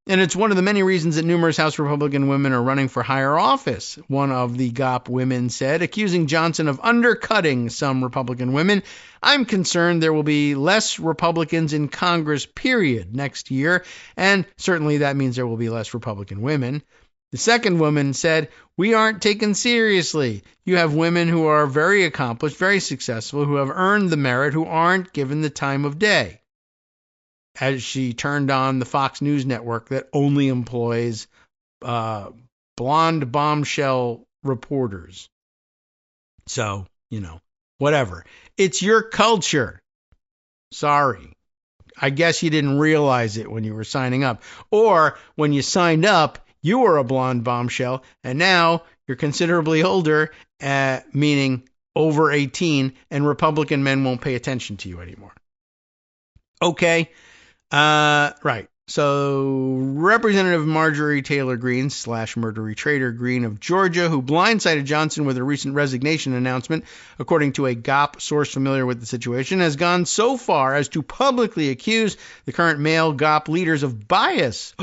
and it's one of the many reasons that numerous House Republican women are running for higher office, one of the GOP women said, accusing Johnson of undercutting some Republican women. I'm concerned there will be less Republicans in Congress, period, next year, and certainly that means there will be less Republican women. The second woman said, we aren't taken seriously. You have women who are very accomplished, very successful, who have earned the merit, who aren't given the time of day. As she turned on the Fox News network that only employs blonde bombshell reporters. So, whatever. It's your culture. Sorry. I guess you didn't realize it when you were signing up. Or when you signed up, you were a blonde bombshell, and now you're considerably older, meaning over 18, and Republican men won't pay attention to you anymore. Okay. Right. So Representative Marjorie Taylor Greene / Murdery Trader Greene of Georgia, who blindsided Johnson with a recent resignation announcement, according to a GOP source familiar with the situation, has gone so far as to publicly accuse the current male GOP leaders of bias,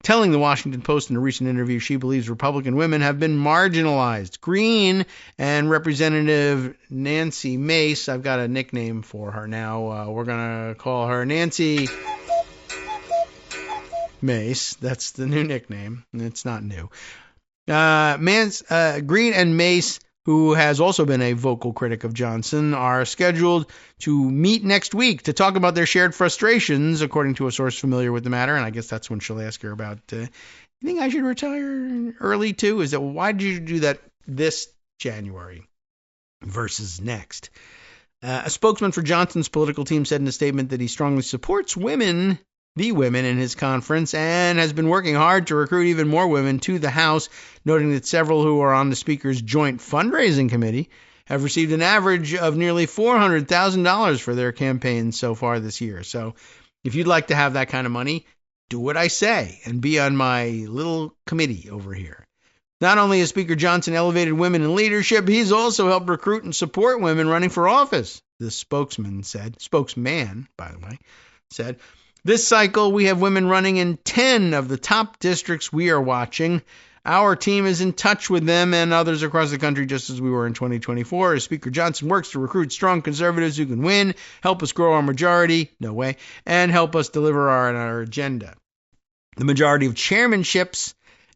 telling the Washington Post in a recent interview she believes Republican women have been marginalized. Greene and Representative Nancy Mace, I've got a nickname for her now. We're going to call her Nancy Mace. That's the new nickname. It's not new. Greene and Mace who has also been a vocal critic of Johnson, are scheduled to meet next week to talk about their shared frustrations, according to a source familiar with the matter. And I guess that's when she'll ask her about, you think I should retire early too? Is that, why did you do that this January versus next? A spokesman for Johnson's political team said in a statement that he strongly supports the women in his conference and has been working hard to recruit even more women to the House, noting that several who are on the Speaker's joint fundraising committee have received an average of nearly $400,000 for their campaigns so far this year. So if you'd like to have that kind of money, do what I say and be on my little committee over here. Not only has Speaker Johnson elevated women in leadership, he's also helped recruit and support women running for office, the spokesman, by the way, said. This cycle, we have women running in 10 of the top districts we are watching. Our team is in touch with them and others across the country, just as we were in 2024, as Speaker Johnson works to recruit strong conservatives who can win, help us grow our majority, and help us deliver our agenda. The majority of chairmanships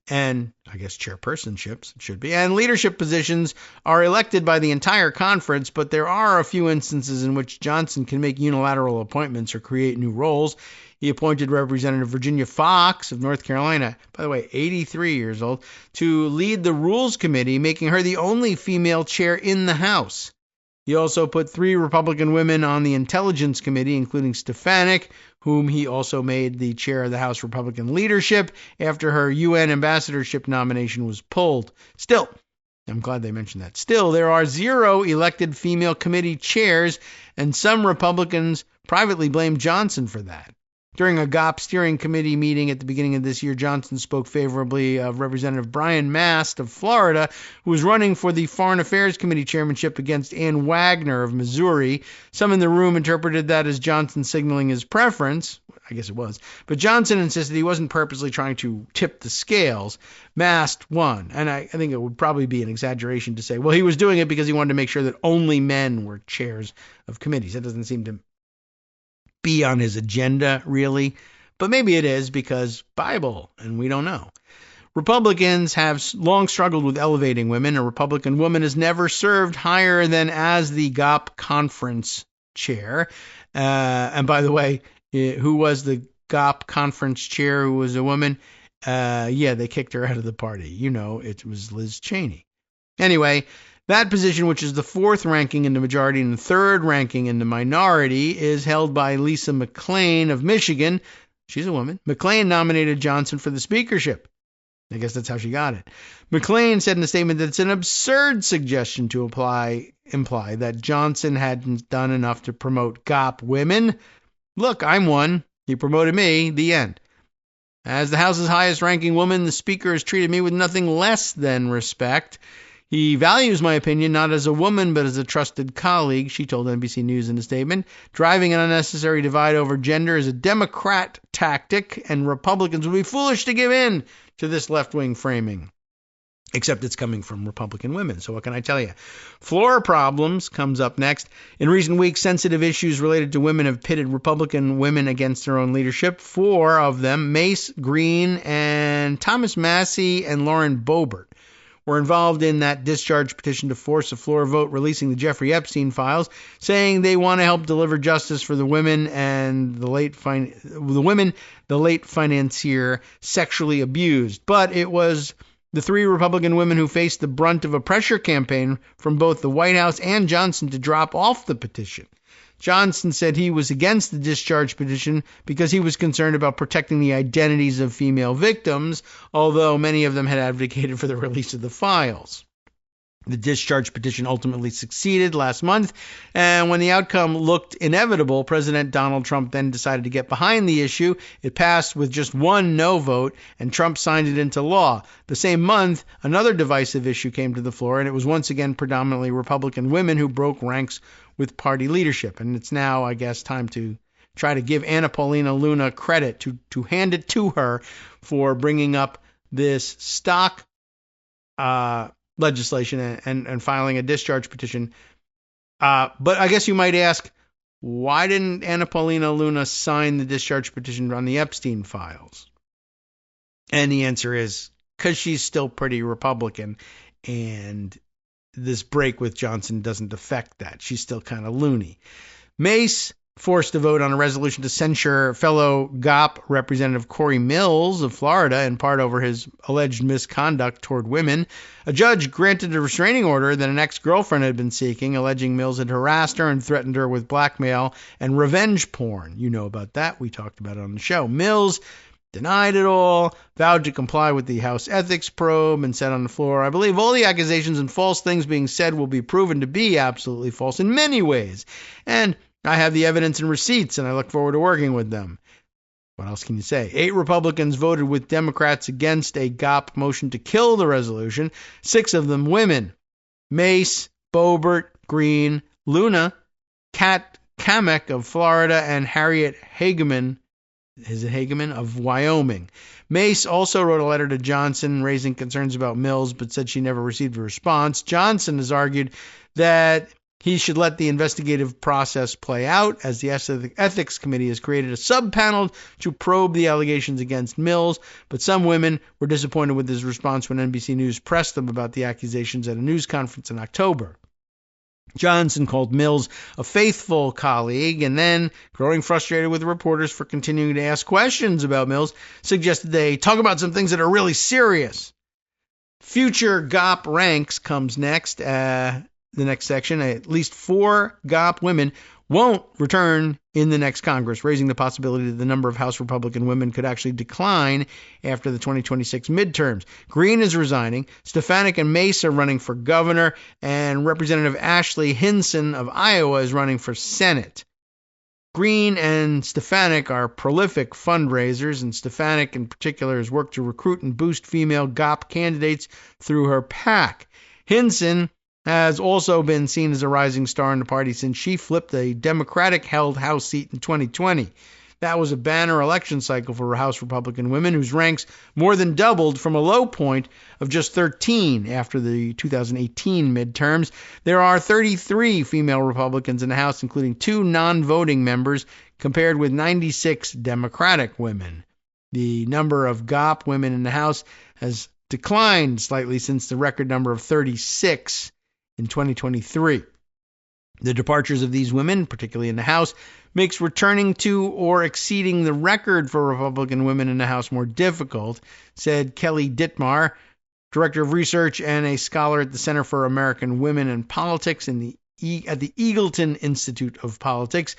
and I guess chairpersonships, it should be, and leadership positions are elected by the entire conference, but there are a few instances in which Johnson can make unilateral appointments or create new roles. He appointed Representative Virginia Fox of North Carolina, by the way, 83 years old, to lead the Rules Committee, making her the only female chair in the House. He also put 3 Republican women on the Intelligence Committee, including Stefanik, whom he also made the chair of the House Republican leadership after her UN ambassadorship nomination was pulled. Still, I'm glad they mentioned that. Still, there are 0 elected female committee chairs, and some Republicans privately blame Johnson for that. During a Gops steering committee meeting at the beginning of this year, Johnson spoke favorably of Representative Brian Mast of Florida, who was running for the Foreign Affairs Committee chairmanship against Ann Wagner of Missouri. Some in the room interpreted that as Johnson signaling his preference. I guess it was. But Johnson insisted he wasn't purposely trying to tip the scales. Mast won. And I think it would probably be an exaggeration to say, well, he was doing it because he wanted to make sure that only men were chairs of committees. That doesn't seem to be on his agenda, really. But maybe it is because Bible, and we don't know. Republicans have long struggled with elevating women. A Republican woman has never served higher than as the GOP conference chair. And by the way, who was the GOP conference chair who was a woman? They kicked her out of the party. It was Liz Cheney. Anyway, that position, which is the 4th ranking in the majority and the 3rd ranking in the minority, is held by Lisa McClain of Michigan. She's a woman. McClain nominated Johnson for the speakership. I guess that's how she got it. McClain said in a statement that it's an absurd suggestion to imply that Johnson hadn't done enough to promote GOP women. Look, I'm one. He promoted me. The end. As the House's highest ranking woman, the speaker has treated me with nothing less than respect. He values my opinion not as a woman, but as a trusted colleague, she told NBC News in a statement. Driving an unnecessary divide over gender is a Democrat tactic, and Republicans would be foolish to give in to this left-wing framing. Except it's coming from Republican women, so what can I tell you? Floor problems comes up next. In recent weeks, sensitive issues related to women have pitted Republican women against their own leadership. 4 of them, Mace Green and Thomas Massey and Lauren Boebert, were involved in that discharge petition to force a floor vote releasing the Jeffrey Epstein files, saying they want to help deliver justice for the women and the late financier sexually abused. But it was the 3 Republican women who faced the brunt of a pressure campaign from both the White House and Johnson to drop off the petition. Johnson said he was against the discharge petition because he was concerned about protecting the identities of female victims, although many of them had advocated for the release of the files. The discharge petition ultimately succeeded last month, and when the outcome looked inevitable, President Donald Trump then decided to get behind the issue. It passed with just 1 no vote, and Trump signed it into law. The same month, another divisive issue came to the floor, and it was once again predominantly Republican women who broke ranks with party leadership. And it's now, I guess, time to try to give Anna Paulina Luna credit, to hand it to her for bringing up this stock legislation and filing a discharge petition. But I guess you might ask, why didn't Anna Paulina Luna sign the discharge petition on the Epstein files? And the answer is because she's still pretty Republican, and this break with Johnson doesn't affect that. She's still kind of loony. Mace forced to vote on a resolution to censure fellow GOP Representative Corey Mills of Florida, in part over his alleged misconduct toward women. A judge granted a restraining order that an ex-girlfriend had been seeking, alleging Mills had harassed her and threatened her with blackmail and revenge porn. You know about that. We talked about it on the show. Mills denied it all, vowed to comply with the House ethics probe, and said on the floor, "I believe all the accusations and false things being said will be proven to be absolutely false in many ways. And I have the evidence and receipts, and I look forward to working with them." What else can you say? 8 Republicans voted with Democrats against a GOP motion to kill the resolution, 6 of them women. Mace, Boebert, Green, Luna, Kat Kamek of Florida, and Harriet Hageman, of Wyoming. Mace also wrote a letter to Johnson raising concerns about Mills, but said she never received a response. Johnson has argued that he should let the investigative process play out, as the Ethics Committee has created a sub-panel to probe the allegations against Mills, but some women were disappointed with his response when NBC News pressed them about the accusations at a news conference in October. Johnson called Mills a faithful colleague, and then, growing frustrated with reporters for continuing to ask questions about Mills, suggested they talk about some things that are really serious. Future GOP ranks comes next. The next section, at least 4 GOP women won't return in the next Congress, raising the possibility that the number of House Republican women could actually decline after the 2026 midterms. Green is resigning, Stefanik and Mace are running for governor, and Representative Ashley Hinson of Iowa is running for Senate. Green and Stefanik are prolific fundraisers, and Stefanik in particular has worked to recruit and boost female GOP candidates through her PAC. Hinson has also been seen as a rising star in the party since she flipped a Democratic-held House seat in 2020. That was a banner election cycle for House Republican women, whose ranks more than doubled from a low point of just 13 after the 2018 midterms. There are 33 female Republicans in the House, including 2 non-voting members, compared with 96 Democratic women. The number of GOP women in the House has declined slightly since the record number of 36 in 2023. The departures of these women, particularly in the House, makes returning to or exceeding the record for Republican women in the House more difficult, said Kelly Dittmar, director of research and a scholar at the Center for American Women and Politics at the Eagleton Institute of Politics.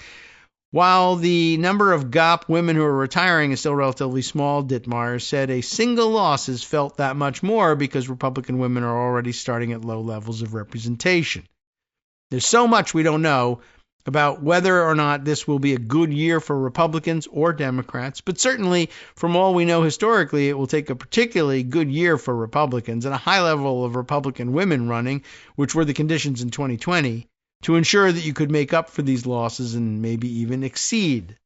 While the number of GOP women who are retiring is still relatively small, Dittmar said a single loss is felt that much more because Republican women are already starting at low levels of representation. There's so much we don't know about whether or not this will be a good year for Republicans or Democrats, but certainly from all we know historically, it will take a particularly good year for Republicans and a high level of Republican women running, which were the conditions in 2020, to ensure that you could make up for these losses and maybe even exceed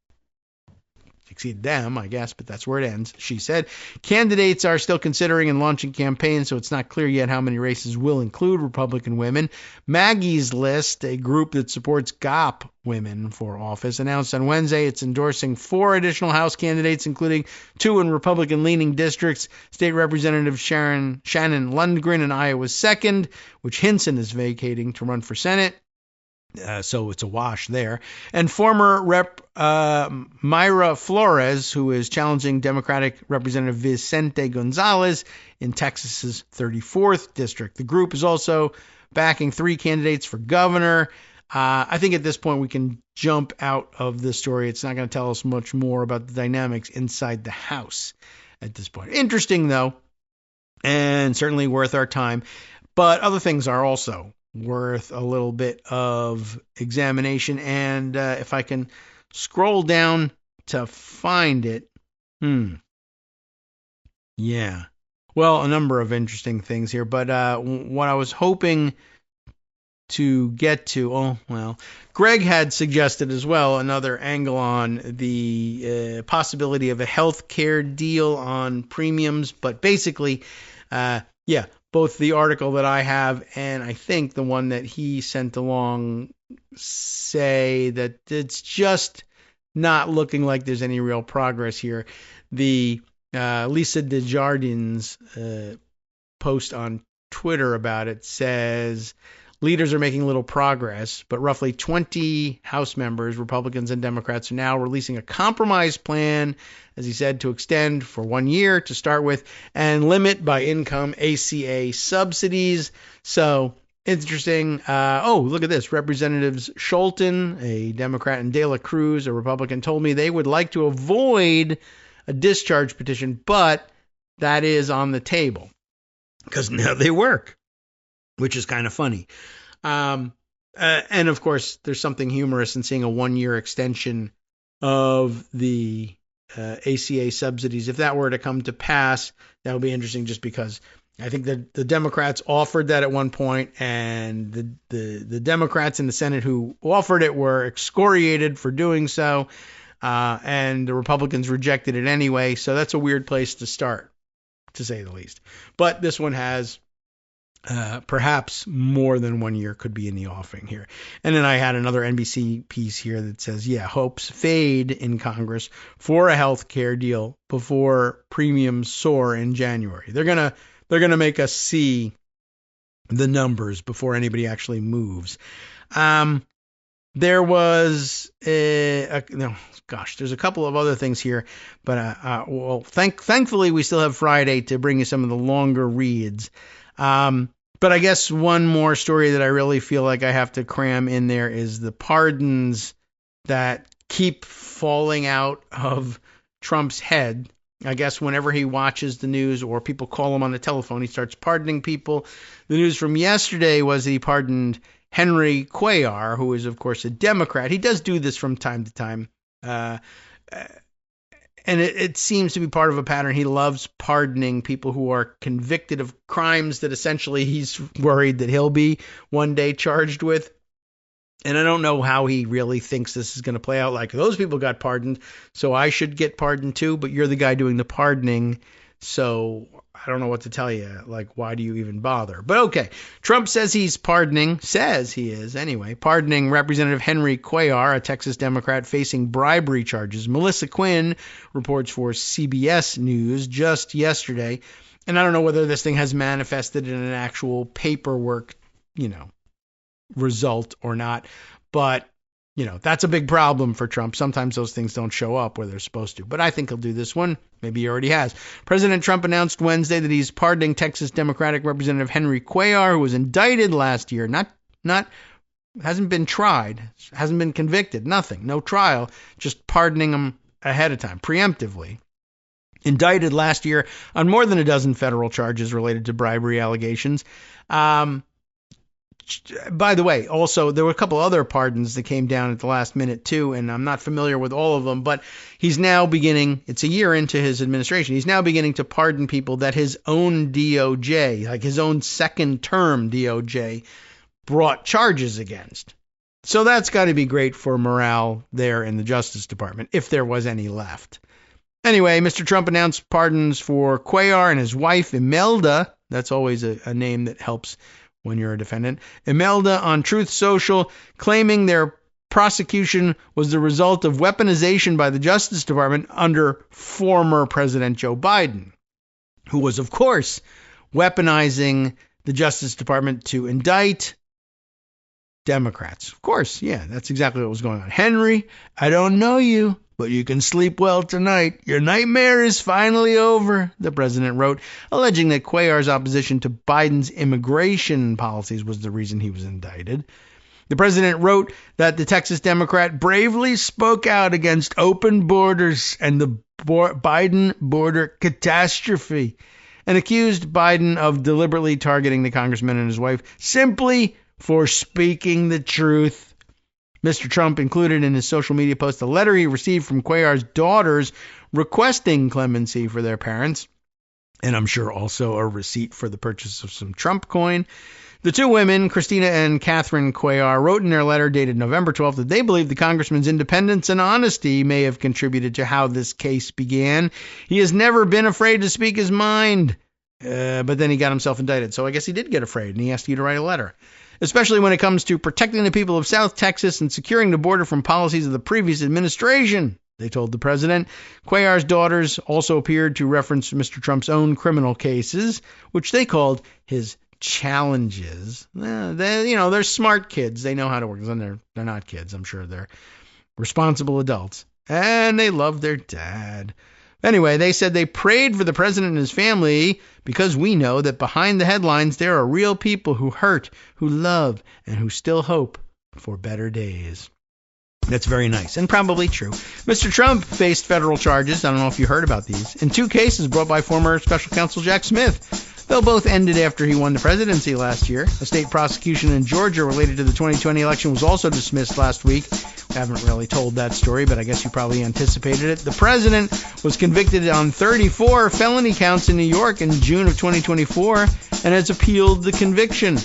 them, I guess, but that's where it ends. She said, candidates are still considering and launching campaigns, so it's not clear yet how many races will include Republican women. Maggie's List, a group that supports GOP women for office, announced on Wednesday it's endorsing 4 additional House candidates, including 2 in Republican-leaning districts. State Representative Shannon Lundgren in Iowa's 2nd, which Hinson is vacating to run for Senate. So it's a wash there. And former Rep. Mayra Flores, who is challenging Democratic Representative Vicente Gonzalez in Texas's 34th district. The group is also backing 3 candidates for governor. I think at this point we can jump out of this story. It's not going to tell us much more about the dynamics inside the House at this point. Interesting, though, and certainly worth our time. But other things are also worth a little bit of examination. And if I can scroll down to find it. Yeah. Well, a number of interesting things here. But what I was hoping to get to, Greg had suggested as well another angle on the possibility of a health care deal on premiums. But basically, both the article that I have and I think the one that he sent along say that it's just not looking like there's any real progress here. The Lisa Desjardins post on Twitter about it, says leaders are making little progress, but roughly 20 House members, Republicans and Democrats, are now releasing a compromise plan, as he said, to extend for 1 year to start with and limit by income ACA subsidies. So interesting. Look at this. Representatives Scholten, a Democrat, and De La Cruz, a Republican, told me they would like to avoid a discharge petition, but that is on the table because now they work, which is kind of funny. And of course, there's something humorous in seeing a 1 year extension of the ACA subsidies. If that were to come to pass, that would be interesting just because I think that the Democrats offered that at one point, and the Democrats in the Senate who offered it were excoriated for doing so, and the Republicans rejected it anyway. So that's a weird place to start, to say the least. But this one has perhaps more than 1 year could be in the offing here. And then I had another NBC piece here that says, hopes fade in Congress for a health care deal before premiums soar in January. They're gonna make us see the numbers before anybody actually moves. There was there's a couple of other things here, but thankfully we still have Friday to bring you some of the longer reads. But I guess one more story that I really feel like I have to cram in there is the pardons that keep falling out of Trump's head. I guess whenever he watches the news or people call him on the telephone, he starts pardoning people. The news from yesterday was that he pardoned Henry Cuellar, who is, of course, a Democrat. He does do this from time to time. And it seems to be part of a pattern. He loves pardoning people who are convicted of crimes that essentially he's worried that he'll be one day charged with. And I don't know how he really thinks this is going to play out. Like, those people got pardoned, so I should get pardoned too, but you're the guy doing the pardoning, so I don't know what to tell you. Like, why do you even bother? But okay, Trump says he's pardoning Representative Henry Cuellar, a Texas Democrat facing bribery charges. Melissa Quinn reports for CBS News just yesterday, and I don't know whether this thing has manifested in an actual paperwork, result or not, but that's a big problem for Trump. Sometimes those things don't show up where they're supposed to, but I think he'll do this one. Maybe he already has. President Trump announced Wednesday that he's pardoning Texas Democratic Representative Henry Cuellar, who was indicted last year, hasn't been tried, hasn't been convicted, nothing, no trial, just pardoning him ahead of time, preemptively. Indicted last year on more than a dozen federal charges related to bribery allegations. By the way, also, there were a couple other pardons that came down at the last minute, too, and I'm not familiar with all of them, but he's now beginning, it's a year into his administration, he's now beginning to pardon people that his own DOJ, like his own second-term DOJ, brought charges against. So that's got to be great for morale there in the Justice Department, if there was any left. Anyway, Mr. Trump announced pardons for Cuellar and his wife, Imelda. That's always a name that helps when you're a defendant. Imelda on Truth Social, claiming their prosecution was the result of weaponization by the Justice Department under former President Joe Biden, who was, of course, weaponizing the Justice Department to indict Democrats. Of course, that's exactly what was going on. Henry, I don't know you, but you can sleep well tonight. Your nightmare is finally over, the president wrote, alleging that Cuellar's opposition to Biden's immigration policies was the reason he was indicted. The president wrote that the Texas Democrat bravely spoke out against open borders and the Biden border catastrophe and accused Biden of deliberately targeting the congressman and his wife simply for speaking the truth. Mr. Trump included in his social media post a letter he received from Cuellar's daughters requesting clemency for their parents, and I'm sure also a receipt for the purchase of some Trump coin. The two women, Christina and Catherine Cuellar, wrote in their letter dated November 12th that they believe the congressman's independence and honesty may have contributed to how this case began. He has never been afraid to speak his mind, but then he got himself indicted. So I guess he did get afraid, and he asked you to write a letter. Especially when it comes to protecting the people of South Texas and securing the border from policies of the previous administration, they told the president. Cuellar's daughters also appeared to reference Mr. Trump's own criminal cases, which they called his challenges. They're smart kids. They know how to work. They're not kids. I'm sure they're responsible adults. And they love their dad. Anyway, they said they prayed for the president and his family because we know that behind the headlines there are real people who hurt, who love, and who still hope for better days. That's very nice and probably true. Mr. Trump faced federal charges. I don't know if you heard about these. In 2 cases brought by former special counsel Jack Smith. They'll both ended after he won the presidency last year. A state prosecution in Georgia related to the 2020 election was also dismissed last week. We haven't really told that story, but I guess you probably anticipated it. The president was convicted on 34 felony counts in New York in June of 2024 and has appealed the conviction.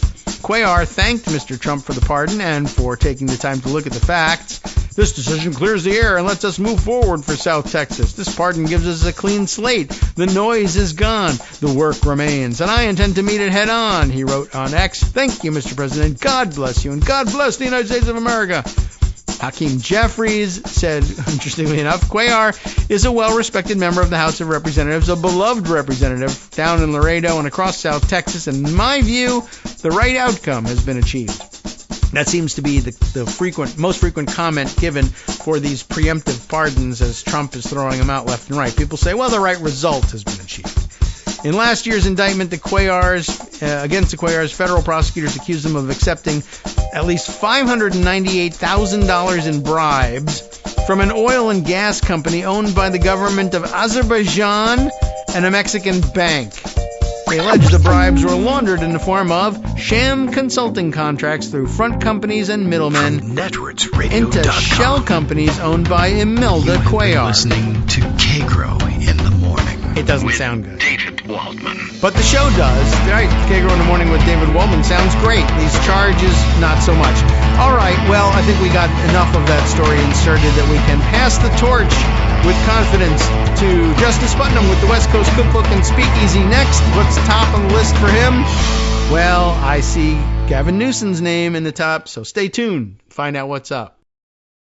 Cuellar thanked Mr. Trump for the pardon and for taking the time to look at the facts. This decision clears the air and lets us move forward for South Texas. This pardon gives us a clean slate. The noise is gone. The work remains. And I intend to meet it head on, he wrote on X. Thank you, Mr. President. God bless you. And God bless the United States of America. Hakeem Jeffries said, interestingly enough, Cuellar is a well-respected member of the House of Representatives, a beloved representative down in Laredo and across South Texas. And in my view, the right outcome has been achieved. That seems to be the most frequent comment given for these preemptive pardons as Trump is throwing them out left and right. People say, well, the right result has been achieved. In last year's indictment, against the Cuellars, federal prosecutors accused them of accepting at least $598,000 in bribes from an oil and gas company owned by the government of Azerbaijan and a Mexican bank. They allege the bribes were laundered in the form of sham consulting contracts through front companies and middlemen into shell companies owned by Imelda Cuellar. Listening to Kagro in the morning. It doesn't sound good. David Waldman. But the show does. Right, Kagro in the morning with David Waldman sounds great. These charges, not so much. All right, well, I think we got enough of that story inserted that we can pass the torch with confidence to Justice Putnam with the West Coast Cookbook and Speakeasy next. What's top on the list for him? Well, I see Gavin Newsom's name in the top, so stay tuned. Find out what's up.